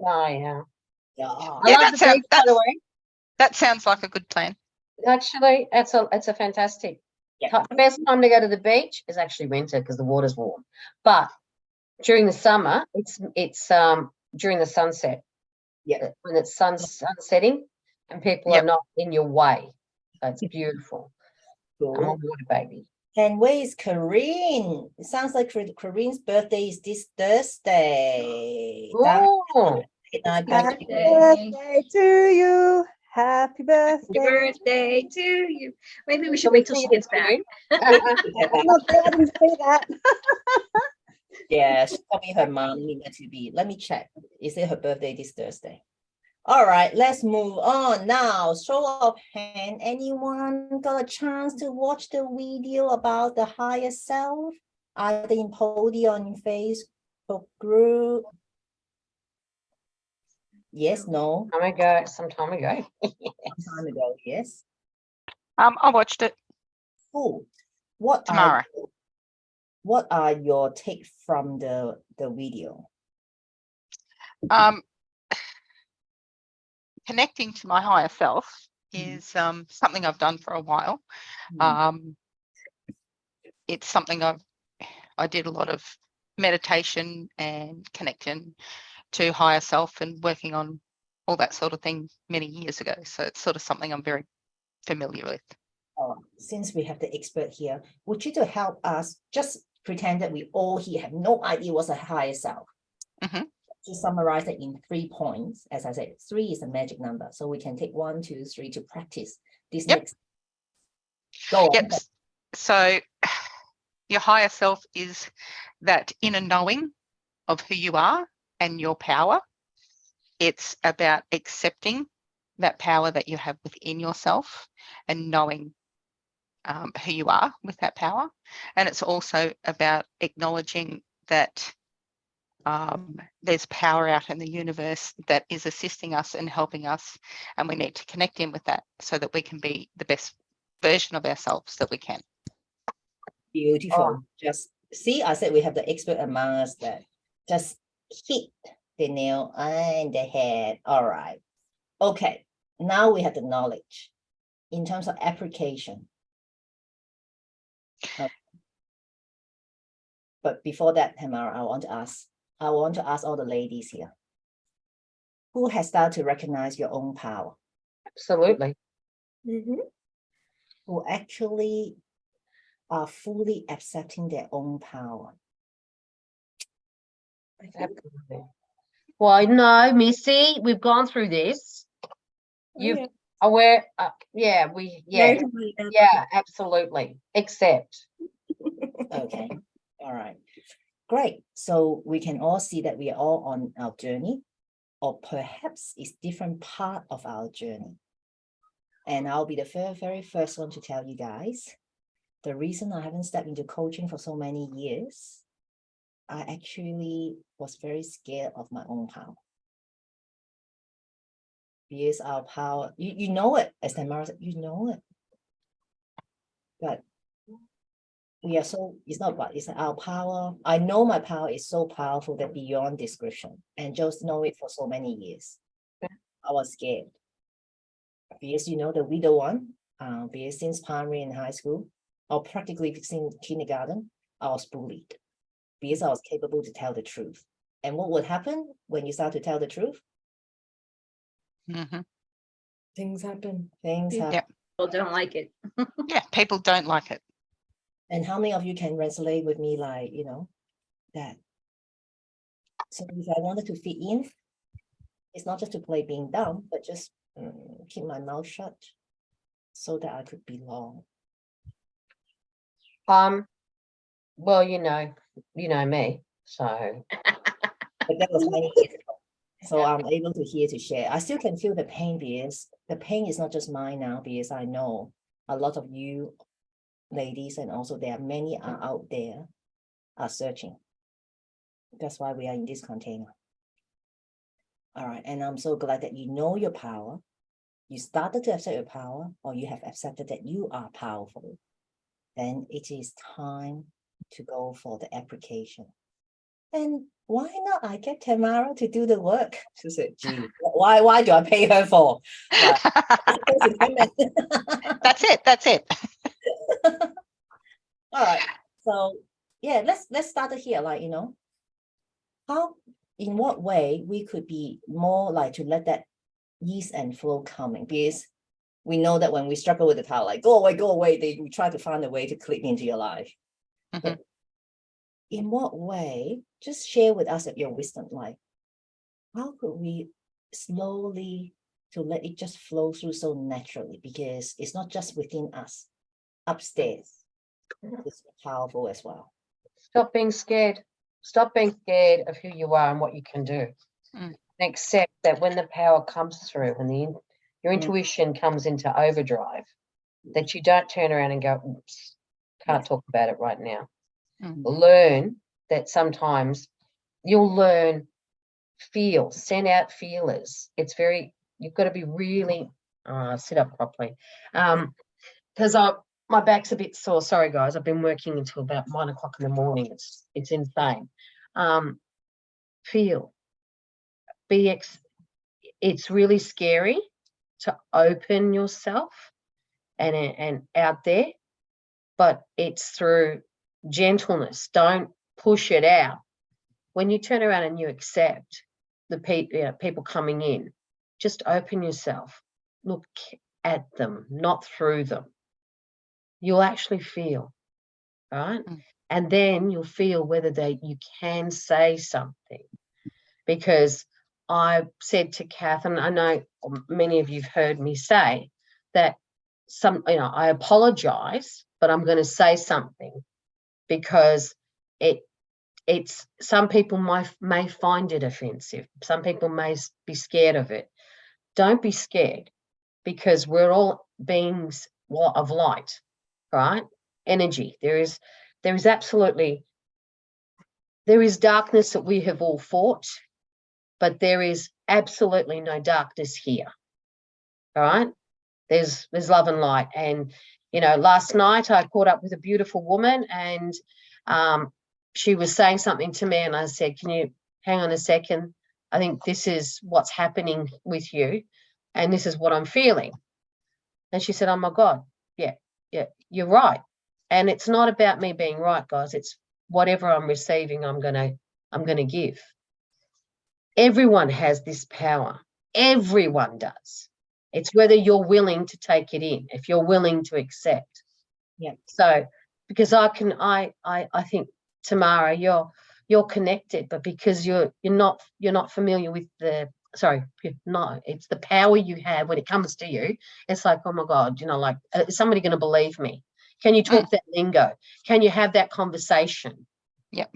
S1: Oh, yeah.
S3: Yeah.
S1: I love the beach, by the way.
S6: That sounds like a good plan.
S1: Actually, it's a fantastic.
S3: Yeah.
S1: Best time to go to the beach is actually winter because the water's warm. But during the summer, it's during the sunset.
S3: Yeah.
S1: When it's sunsetting and people are not in your way. So it's beautiful. I'm a
S3: Cool.
S1: water baby.
S3: And where is Corinne? It sounds like Corinne's birthday is this Thursday.
S1: Oh,
S5: Happy
S2: birthday.
S5: birthday to you. Happy birthday.
S2: Happy birthday to you. Maybe we should
S1: can we
S2: wait till
S1: sing
S2: she
S1: it
S2: gets back.
S1: too?
S5: I'm not there, I didn't see that.
S3: Yeah, she told me her mom needed to be. Let me check. Is it her birthday this Thursday? All right, let's move on now. Show of hand. Anyone got a chance to watch the video about the higher self? Either in Podium or in Facebook group? Yes, no.
S1: Some time ago.
S3: Some time ago, yes.
S6: I watched it
S3: Cool. What
S6: tomorrow.
S3: are your take from the video?
S6: Connecting to my higher self is something I've done for a while. It's something I did a lot of meditation and connection to higher self and working on all that sort of thing many years ago. So it's sort of something I'm very familiar with.
S3: Since we have the expert here, would you to help us just pretend that we all here have no idea what's a higher self? To summarize it in 3 points. As I said, 3 is a magic number. So we can take 1, 2, 3 to practice this next. Go on.
S6: Yep. So your higher self is that inner knowing of who you are and your power. It's about accepting that power that you have within yourself and knowing who you are with that power. And it's also about acknowledging that there's power out in the universe that is assisting us and helping us, and we need to connect in with that so that we can be the best version of ourselves that we can.
S3: Beautiful. Just see, I said we have the expert among us that just hit the nail on the head. All right. Okay. Now we have the knowledge. in terms of application. But before that, Tamara, I want to ask all the ladies here, who has started to recognize your own power,
S1: Absolutely.
S3: who actually are fully accepting their own power?
S1: Absolutely. Well, no, Missy, we've gone through this. You've aware, yeah, absolutely. Accept.
S3: Okay, all right, great. So we can all see that we are all on our journey, or perhaps it's different part of our journey. And I'll be the very first one to tell you guys, the reason I haven't stepped into coaching for so many years, I actually was very scared of my own power. Because our power, you know it, as Tamara said, you know it. But we are so, it's not about, it's our power. I know my power is so powerful that beyond description, and just know it for so many years. I was scared. Because you know, the widow one, because since primary and high school, or practically since kindergarten, I was bullied. Because I was capable to tell the truth. And what would happen when you start to tell the truth? Things happen. Things happen.
S6: Yep.
S2: People don't like it.
S6: Yeah, people don't like it.
S3: And how many of you can resonate with me, like, you know, that? So if I wanted to fit in, it's not just to play being dumb, but just keep my mouth shut so that I could belong.
S1: Well, you know me, so.
S3: But that was many years ago. So I'm able to hear to share. I still can feel the pain, because the pain is not just mine now, because I know a lot of you ladies, and also there are many are out there are searching. That's why we are in this container. All right, and I'm so glad that you know your power. You started to accept your power, or you have accepted that you are powerful. Then it is time to go for the application. And why not I get Tamara to do the work? She said, gee, why do I pay her for?
S6: That's it.
S3: All right. So yeah, let's start it here. Like, you know, how, in what way we could be more like to let that ease and flow coming, because we know that when we struggle with the power, like go away, we try to find a way to click into your life. But in what way, just share with us your wisdom, like how could we slowly to let it just flow through so naturally, because it's not just within us, upstairs it's powerful as well.
S1: Stop being scared. Stop being scared of who you are and what you can do. And accept that when the power comes through, when your intuition comes into overdrive, that you don't turn around and go, oops, can't talk about it right now. Learn that sometimes you'll learn, send out feelers. It's you've got to be really, sit up properly. Because my back's a bit sore. Sorry, guys. I've been working until about 1 o'clock in the morning. It's insane. Feel. It's really scary to open yourself and out there, but it's through gentleness. Don't push it out. When you turn around and you accept the people coming in, just open yourself. Look at them, not through them. You'll actually feel, right? And then you'll feel whether you can say something. Because I said to Kath, and I know many of you've heard me say that I apologize, but I'm going to say something, because it's some people may find it offensive. Some people may be scared of it. Don't be scared, because we're all beings of light, right? Energy. There is darkness that we have all fought, but there is absolutely no darkness here. All right? There's love and light. And, last night I caught up with a beautiful woman, and she was saying something to me, and I said, can you hang on a second? I think this is what's happening with you, and this is what I'm feeling. And she said, oh my God, yeah, you're right. And it's not about me being right, guys. It's whatever I'm receiving, I'm gonna give. Everyone has this power. Everyone does. It's whether you're willing to take it in, if you're willing to accept.
S3: Yeah.
S1: So because I think, Tamara, you're connected, but because you're not familiar with it's the power you have when it comes to you. It's like, oh my God, like, is somebody going to believe me? Can you talk that lingo? Can you have that conversation?
S6: Yeah.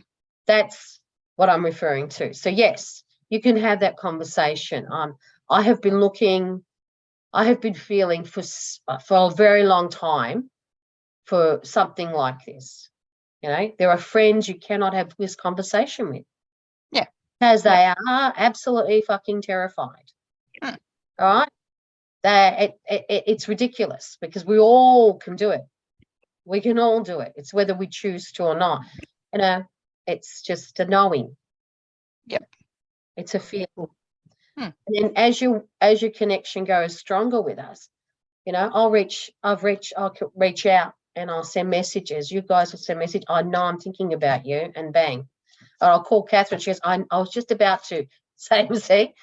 S1: That's what I'm referring to. So yes, you can have that conversation. I have been feeling for a very long time for something like this. There are friends you cannot have this conversation with.
S6: Yeah.
S1: Because they are absolutely fucking terrified.
S6: Mm.
S1: All right? It's ridiculous because we all can do it. We can all do it. It's whether we choose to or not. It's just a knowing.
S6: Yep.
S1: It's a feel.
S6: Hmm.
S1: And then as your connection goes stronger with us, I'll reach out and I'll send messages. You guys will send message. I know I'm thinking about you, and bang. Or I'll call Catherine. She goes, I was just about to say, see,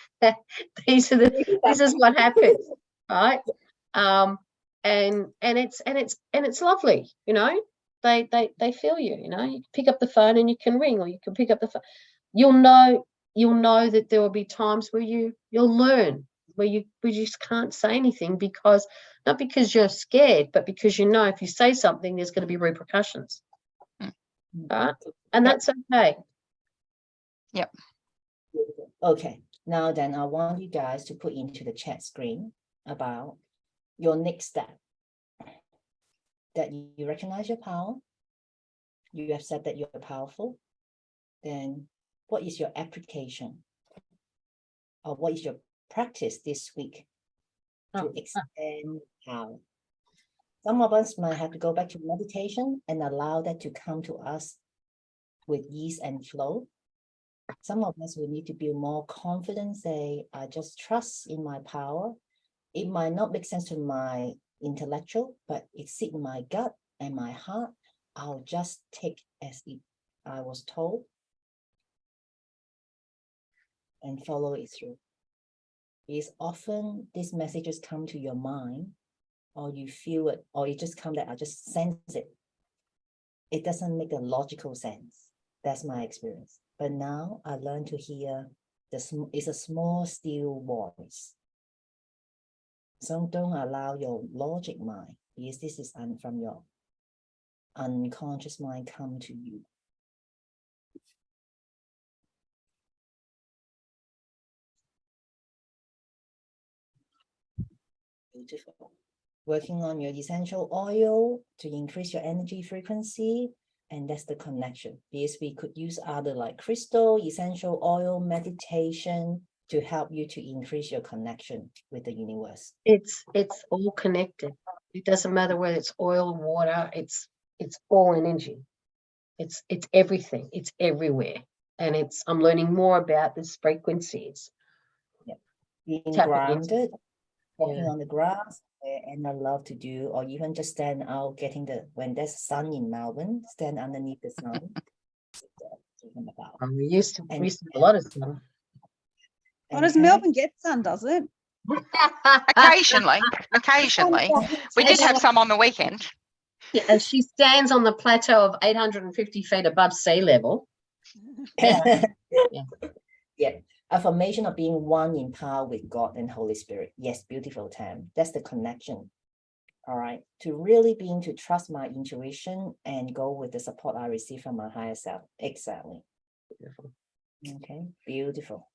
S1: this is what happens, right? And it's lovely, They feel you, You can pick up the phone and you can ring, or you can pick up the phone. You'll know that there will be times where you'll learn, where you just can't say anything, because not because you're scared, but because if you say something, there's going to be repercussions. Right? And that's okay.
S6: Yep.
S3: Okay, now then I want you guys to put into the chat screen about your next step. That you recognize your power, you accept that you're powerful, then what is your application? Or what is your practice this week to extend power? Some of us might have to go back to meditation and allow that to come to us with ease and flow. Some of us will need to build more confidence, say, I just trust in my power. It might not make sense to my intellectual, but it sits in my gut and my heart. I'll just take as I was told and follow it through. It's often these messages come to your mind, or you feel it, or it just comes that I just sense it. It doesn't make a logical sense. That's my experience. But now I learn to hear it's a small, still voice. So don't allow your logic mind, because this is from your unconscious mind, come to you. Beautiful. Working on your essential oil to increase your energy frequency, and that's the connection. Because we could use other like crystal, essential oil, meditation to help you to increase your connection with the universe.
S1: It's all connected. It doesn't matter whether it's oil, water. It's all energy. It's everything. It's everywhere. And I'm learning more about these frequencies.
S3: Yeah. Being
S1: Tapping
S3: grounded,
S1: into.
S3: walking on the grass, and I love to do, or even just stand out, when there's sun in Melbourne, stand underneath the sun.
S1: We used to have a lot of sun.
S5: Oh, does Melbourne get sun, does it?
S6: Occasionally. We did have some on the weekend.
S1: Yeah, and she stands on the plateau of 850 feet above sea level.
S3: Yeah. Yeah. Affirmation of being one in power with God and Holy Spirit. Yes, beautiful, Tam. That's the connection. All right. To really being to trust my intuition and go with the support I receive from my higher self. Exactly.
S1: Beautiful.
S3: Okay, beautiful.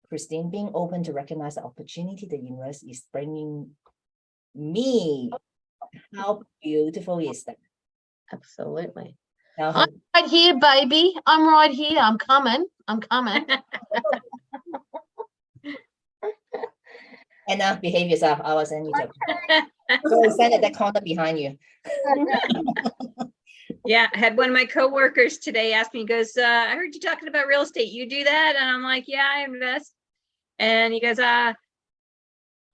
S3: Christine, being open to recognize the opportunity the universe is bringing me. How beautiful is that?
S1: Absolutely.
S3: Now,
S1: I'm right here, baby. I'm right here. I'm coming.
S3: and now behave yourself. I was sending you to go stand at that corner behind you.
S2: Yeah, I had one of my coworkers today ask me, he goes, I heard you talking about real estate. You do that? And I'm like, yeah, I invest. And he goes, I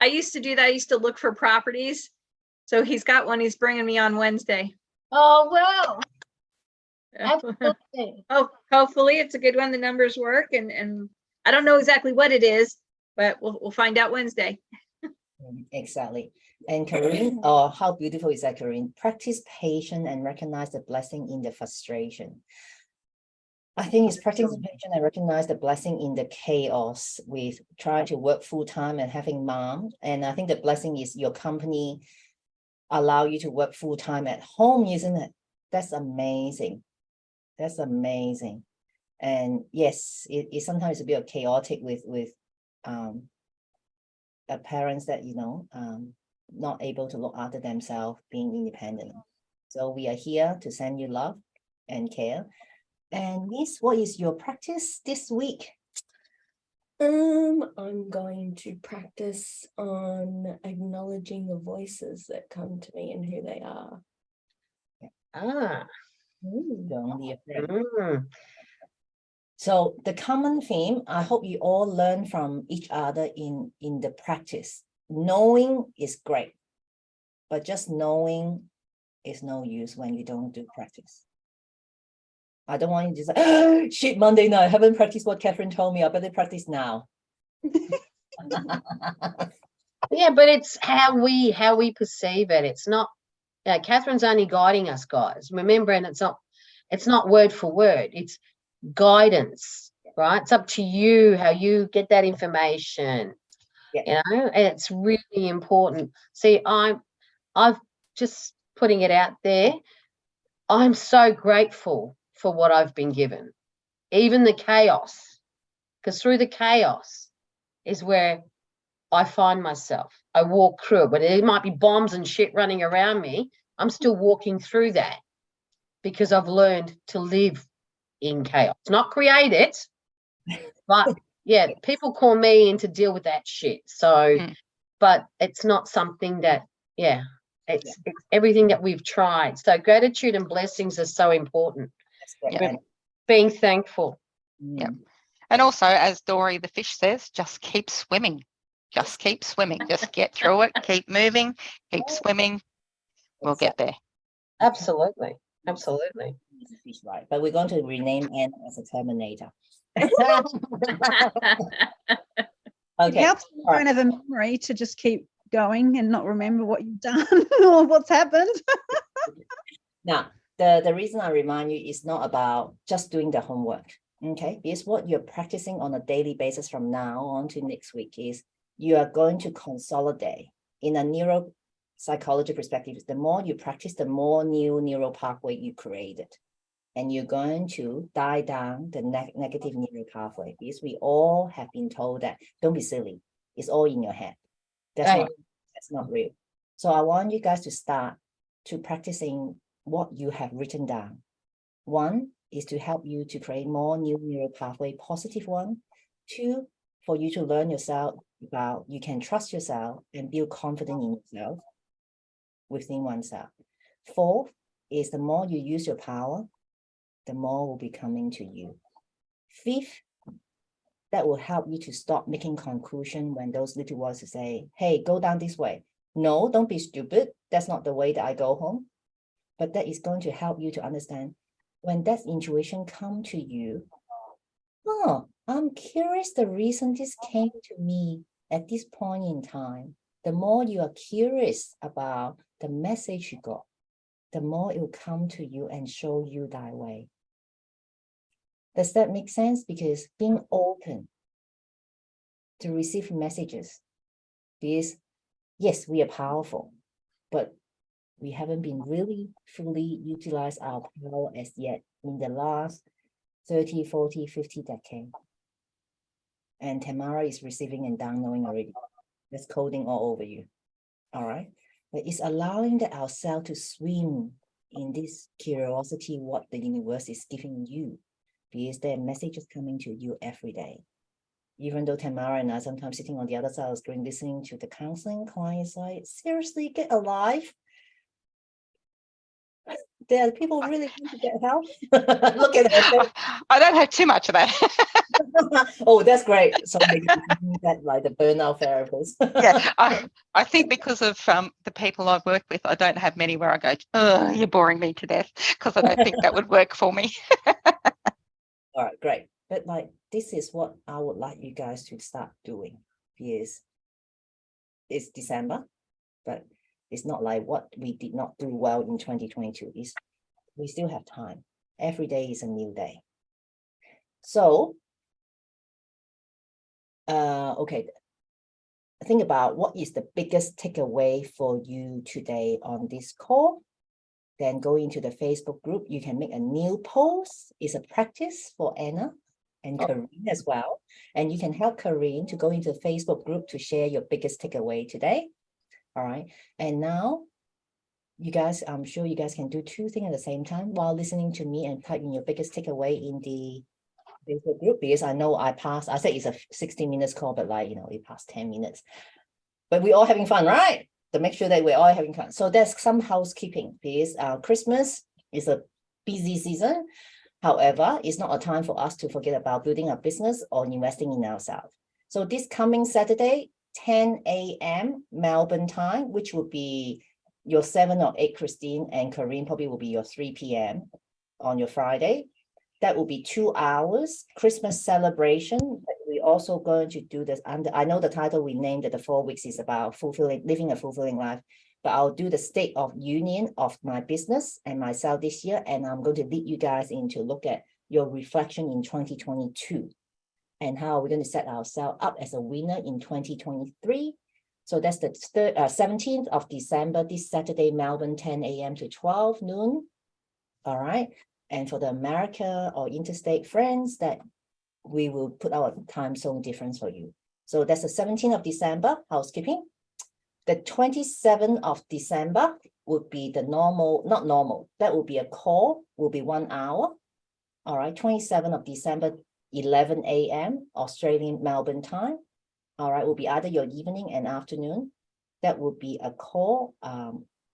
S2: I used to do that. I used to look for properties. So he's got one he's bringing me on Wednesday.
S1: Oh, well, absolutely.
S2: Oh, hopefully it's a good one. The numbers work, and I don't know exactly what it is, but we'll find out Wednesday.
S3: Exactly. And Corinne, oh, how beautiful is that, Corinne? Practice patience and recognize the blessing in the frustration. I think it's practicing patience and recognize the blessing in the chaos with trying to work full time and having mom. And I think the blessing is your company allow you to work full time at home, isn't it? That's amazing. That's amazing. And yes, it sometimes a bit chaotic with parents that not able to look after themselves, being independent. So we are here to send you love and care. And Miss, what is your practice this week?
S7: I'm going to practice on acknowledging the voices that come to me and who they are.
S1: Ah.
S3: Don't be afraid.
S1: Mm.
S3: So the common theme, I hope you all learn from each other in the practice. Knowing is great, but just knowing is no use when you don't do practice. I don't want you to say, oh, shit, Monday night, I haven't practiced what Catherine told me. I better practice now.
S1: Yeah, but it's how we perceive it. It's not. Catherine's only guiding us, guys. Remember, and it's not word for word. It's guidance, right? It's up to you how you get that information.
S3: Yeah.
S1: And it's really important. See, I've just putting it out there. I'm so grateful for what I've been given, even the chaos, because through the chaos is where I find myself. I walk through it, but there might be bombs and shit running around me. I'm still walking through that because I've learned to live in chaos, not create it, but yeah, people call me in to deal with that shit. So, but it's not something that, it's everything that we've tried. So gratitude and blessings are so important.
S3: Yeah.
S1: Being thankful.
S6: Yeah. And also, as Dory the fish says, just keep swimming. Just keep swimming. Just get through it. Keep moving. Keep swimming. We'll get there.
S1: Absolutely. Absolutely.
S3: Right. But we're going to rename Anne as a Terminator.
S5: It helps you don't have a memory to just keep going and not remember what you've done or what's happened.
S3: Now, the reason I remind you is not about just doing the homework, okay? Because what you're practicing on a daily basis from now on to next week is you are going to consolidate in a neuropsychology perspective. The more you practice, the more new neural pathway you created. And you're going to die down the negative neural pathway, because we all have been told that don't be silly. It's all in your head. That's not real. So I want you guys to start to practicing what you have written down. One is to help you to create more new neural pathway, positive one. Two, for you to learn yourself about you can trust yourself and build confidence in yourself within oneself. Fourth is the more you use your power, the more will be coming to you. Fifth, that will help you to stop making conclusion when those little voices say, hey, go down this way. No, don't be stupid. That's not the way that I go home. But that is going to help you to understand when that intuition come to you. Oh, I'm curious the reason this came to me at this point in time. The more you are curious about the message you got, the more it will come to you and show you thy way. Does that make sense? Because being open to receive messages, because yes, we are powerful, but we haven't been really fully utilize our power as yet in the last 30, 40, 50 decades. And Tamara is receiving and downloading already. That's coding all over you. All right. But it's allowing ourselves to swim in this curiosity, what the universe is giving you, because there are messages coming to you every day. Even though Tamara and I sometimes sitting on the other side of the screen listening to the counseling clients, like, seriously, get alive. There are people really need to get help. Look at her.
S6: I don't have too much of that.
S3: Oh, that's great. So maybe we can use that like the burnout therapist.
S6: Yeah, I think because of the people I work with, I don't have many where I go, oh, you're boring me to death, because I don't think that would work for me.
S3: All right, great. But like this is what I would like you guys to start doing. Yes, it's December, but it's not like what we did not do well in 2022. Is we still have time. Every day is a new day. So, okay. Think about what is the biggest takeaway for you today on this call. Then go into the Facebook group. You can make a new post. It's a practice for Anna and Karine as well. And you can help Karine to go into the Facebook group to share your biggest takeaway today. All right. And now, you guys, I'm sure you guys can do two things at the same time while listening to me and type in your biggest takeaway in the Facebook group, because I know I said it's a 60 minutes call, but like, it passed 10 minutes. But we're all having fun, right? To make sure that we're all having fun. So there's some housekeeping, because Christmas is a busy season. However, it's not a time for us to forget about building a business or investing in ourselves. So this coming Saturday, 10 a.m. Melbourne time, which would be your 7 or 8, Christine, and Karine probably will be your 3 p.m. on your Friday. That will be 2 hours Christmas celebration. We're also going to do this under, I know the title we named it, the 4 weeks is about living a fulfilling life, but I'll do the state of union of my business and myself this year. And I'm going to lead you guys in to look at your reflection in 2022 and how we're going to set ourselves up as a winner in 2023. So that's the 17th of December, this Saturday, Melbourne, 10 a.m. to 12 noon. All right. And for the America or interstate friends, that we will put our time zone difference for you. So that's the 17th of December, housekeeping. The 27th of December would be the normal, not normal, that will be a call, will be 1 hour. All right, 27th of December, 11 a.m. Australian Melbourne time. All right, will be either your evening and afternoon. That will be a call,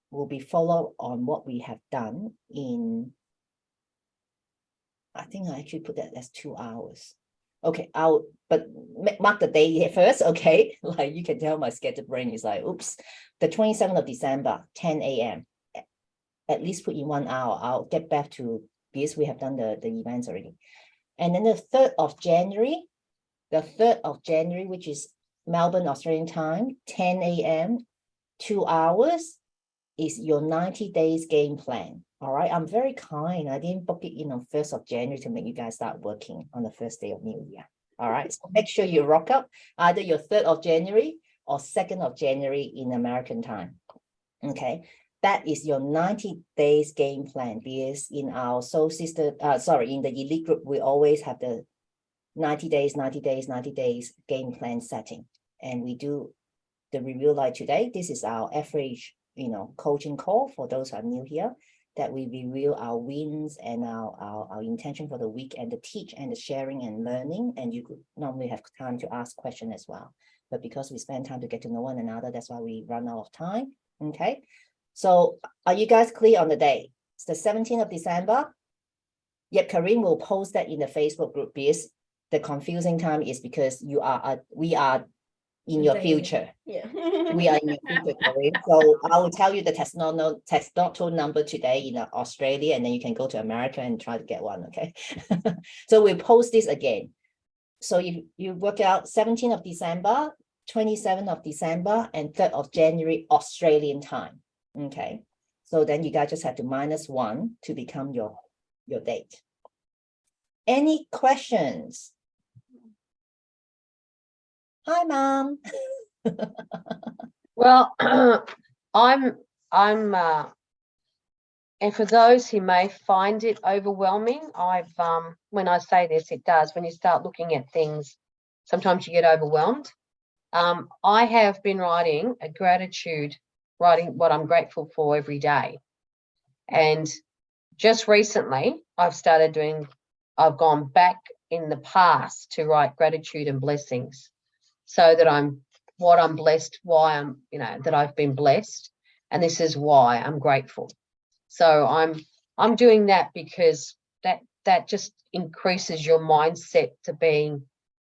S3: will be followed on what we have done in, I think I actually put that as 2 hours. Okay, but mark the day here first, okay? Like you can tell my scattered brain is like, oops. The 27th of December, 10 a.m. At least put in 1 hour. I'll get back to, because we have done the events already. And then the 3rd of January, which is Melbourne, Australian time, 10 a.m., 2 hours, is your 90 days game plan. All right, I'm very kind. I didn't book it in on 1st of January to make you guys start working on the first day of New Year. All right, so make sure you rock up either your 3rd of January or 2nd of January in American time. Okay, that is your 90 days game plan, because in our soul sister, in the elite group, we always have the 90 days game plan setting. And we do the review like today. This is our average, coaching call for those who are new here, that we review our wins and our intention for the week, and the teach and the sharing and learning. And you could normally have time to ask questions as well. But because we spend time to get to know one another, that's why we run out of time. Okay. So are you guys clear on the day? It's the 17th of December. Yep, Karine will post that in the Facebook group, because the confusing time is because we are in your future.
S7: Yeah.
S3: We are in your future, Karine. So I will tell you the testosterone number today in Australia, and then you can go to America and try to get one, okay? So we'll post this again. So you work out 17th of December, 27th of December, and 3rd of January Australian time, okay? So then you guys just have to -1 to become your date. Any questions? Hi, Mom.
S1: Well, I'm, and for those who may find it overwhelming, when I say this, it does. When you start looking at things, sometimes you get overwhelmed. I have been writing what I'm grateful for every day. And just recently, I've gone back in the past to write gratitude and blessings, so that I'm blessed, why I'm, that I've been blessed, and this is why I'm grateful. So I'm doing that because that just increases your mindset to being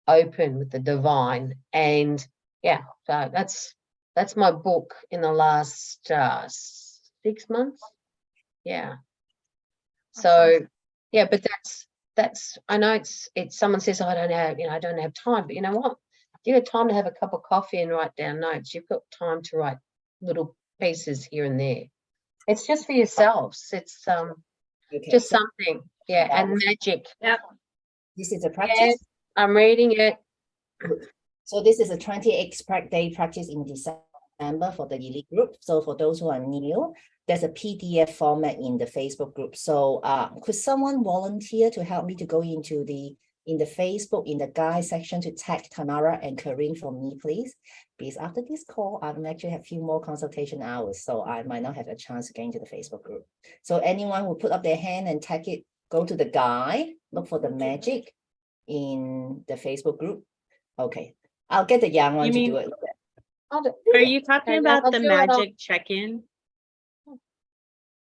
S1: open with the divine. And yeah, so that's my book in the last 6 months. Yeah. So yeah, but that's I know it's someone says I don't have, I don't have time, but you know what? You have time to have a cup of coffee and write down notes. You've got time to write little pieces here and there. It's just for yourselves. It's
S3: Okay,
S1: just
S3: so
S1: something. Yeah, and magic.
S2: Yep.
S3: this is a practice.
S1: Yes, I'm reading it.
S3: So this is a 28-day practice in December for the elite group. So for those who are new, there's a PDF format in the Facebook group. So could someone volunteer to help me to go into in the Facebook, in the guide section, to tag Tamara and Corinne for me, please? Because after this call, I actually have a few more consultation hours, so I might not have a chance to get into the Facebook group. So anyone who put up their hand and tag it, go to the guide, look for the magic in the Facebook group. Okay, I'll get the young one
S4: You
S3: to
S4: mean-
S3: do it.
S4: Are you talking
S1: Okay,
S4: about
S1: I'll
S4: the
S1: do it on-
S4: magic check-in?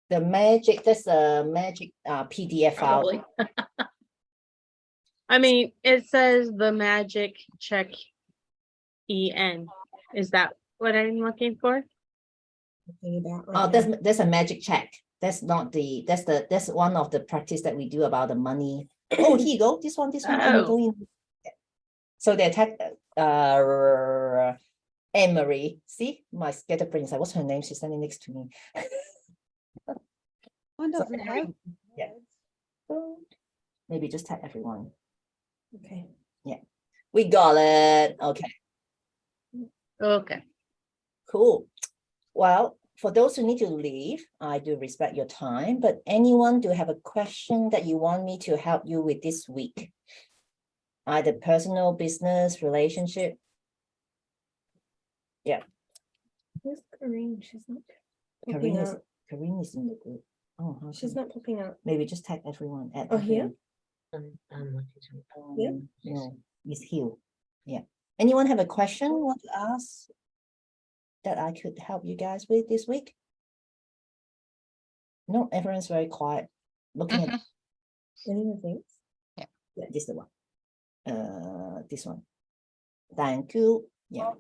S3: The magic, that's a magic PDF file.
S2: Probably.
S4: I mean, it says the magic check EN. Is that what I'm looking for?
S3: Oh, that's a magic check. That's not that's one of the practice that we do about the money. Oh, here you go. This one. And you go in. So they attack Anne-Marie. See, my scatterbrain. What's her name? She's standing next to me.
S5: Mine
S3: So
S5: doesn't have.
S3: yeah. Maybe just tag everyone.
S7: Okay.
S3: We got it. Okay,
S4: Okay.
S3: cool. Well, for those who need to leave, I do respect your time, but anyone do have a question that you want me to help you with this week? Either personal, business, relationship?
S7: Where's Corinne? She's not popping
S3: Corinne is,
S7: up.
S3: Corinne is in the group. Oh, how
S7: She's
S3: come?
S7: not popping up.
S3: Maybe just tag everyone. Add
S7: Oh, here?
S3: everyone.
S7: Yeah.
S3: No, it's here. Yeah. Anyone have a question want to ask that I could help you guys with this week? No, everyone's very quiet. Looking at
S7: Any of these?
S3: yeah, this is the one. This one. Thank you. Yeah.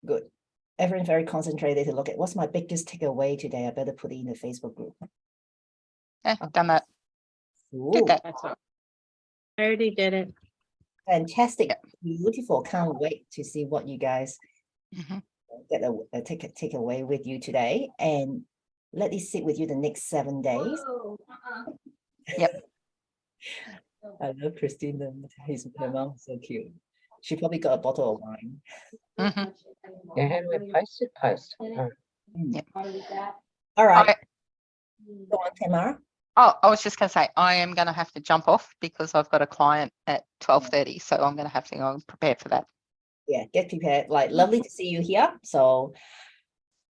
S3: Good. Everyone's very concentrated to look at what's my biggest takeaway today. I better put it in the Facebook group.
S6: Done that.
S3: Ooh,
S6: Did that.
S4: I already did it.
S3: fantastic.
S6: Yeah.
S3: Beautiful. Can't wait to see what you guys
S6: Mhm.
S3: get take away with you today, and let it sit with you the next 7 days.
S6: Yep.
S3: I love Christina. Her mom is so cute. She probably got a bottle of wine.
S6: Mhm.
S1: Yeah, how do I post it? Post. Oh.
S3: All right.
S6: I-
S3: Go on, Tamara.
S6: Oh, I was just going to say, I am going to have to jump off because I've got a client at 12:30, so I'm going to have to go and prepare for that.
S3: Yeah, get prepared. Like, lovely to see you here. So,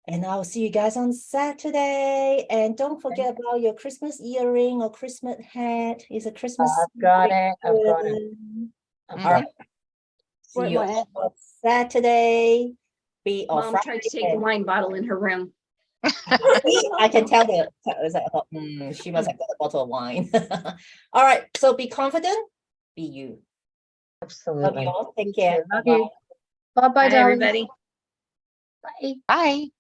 S3: and I'll see you guys on Saturday. And don't forget about your Christmas earring or Christmas hat. It's a Christmas.
S1: I've got it. I've got it. I've
S6: Mhm.
S3: All
S1: got
S3: right. See
S5: Where
S3: you
S5: am I at?
S3: on Saturday. Be on
S2: Mom tried to take the
S3: Friday.
S2: wine bottle in her room.
S3: See, I can tell that she must have got a bottle of wine. All right. So be confident. Be you. Love
S1: Absolutely.
S3: you all. Take care.
S1: Love
S3: Bye-bye.
S1: you. Bye bye,
S2: Bye,
S1: darling.
S2: everybody.
S1: Bye.
S6: Bye.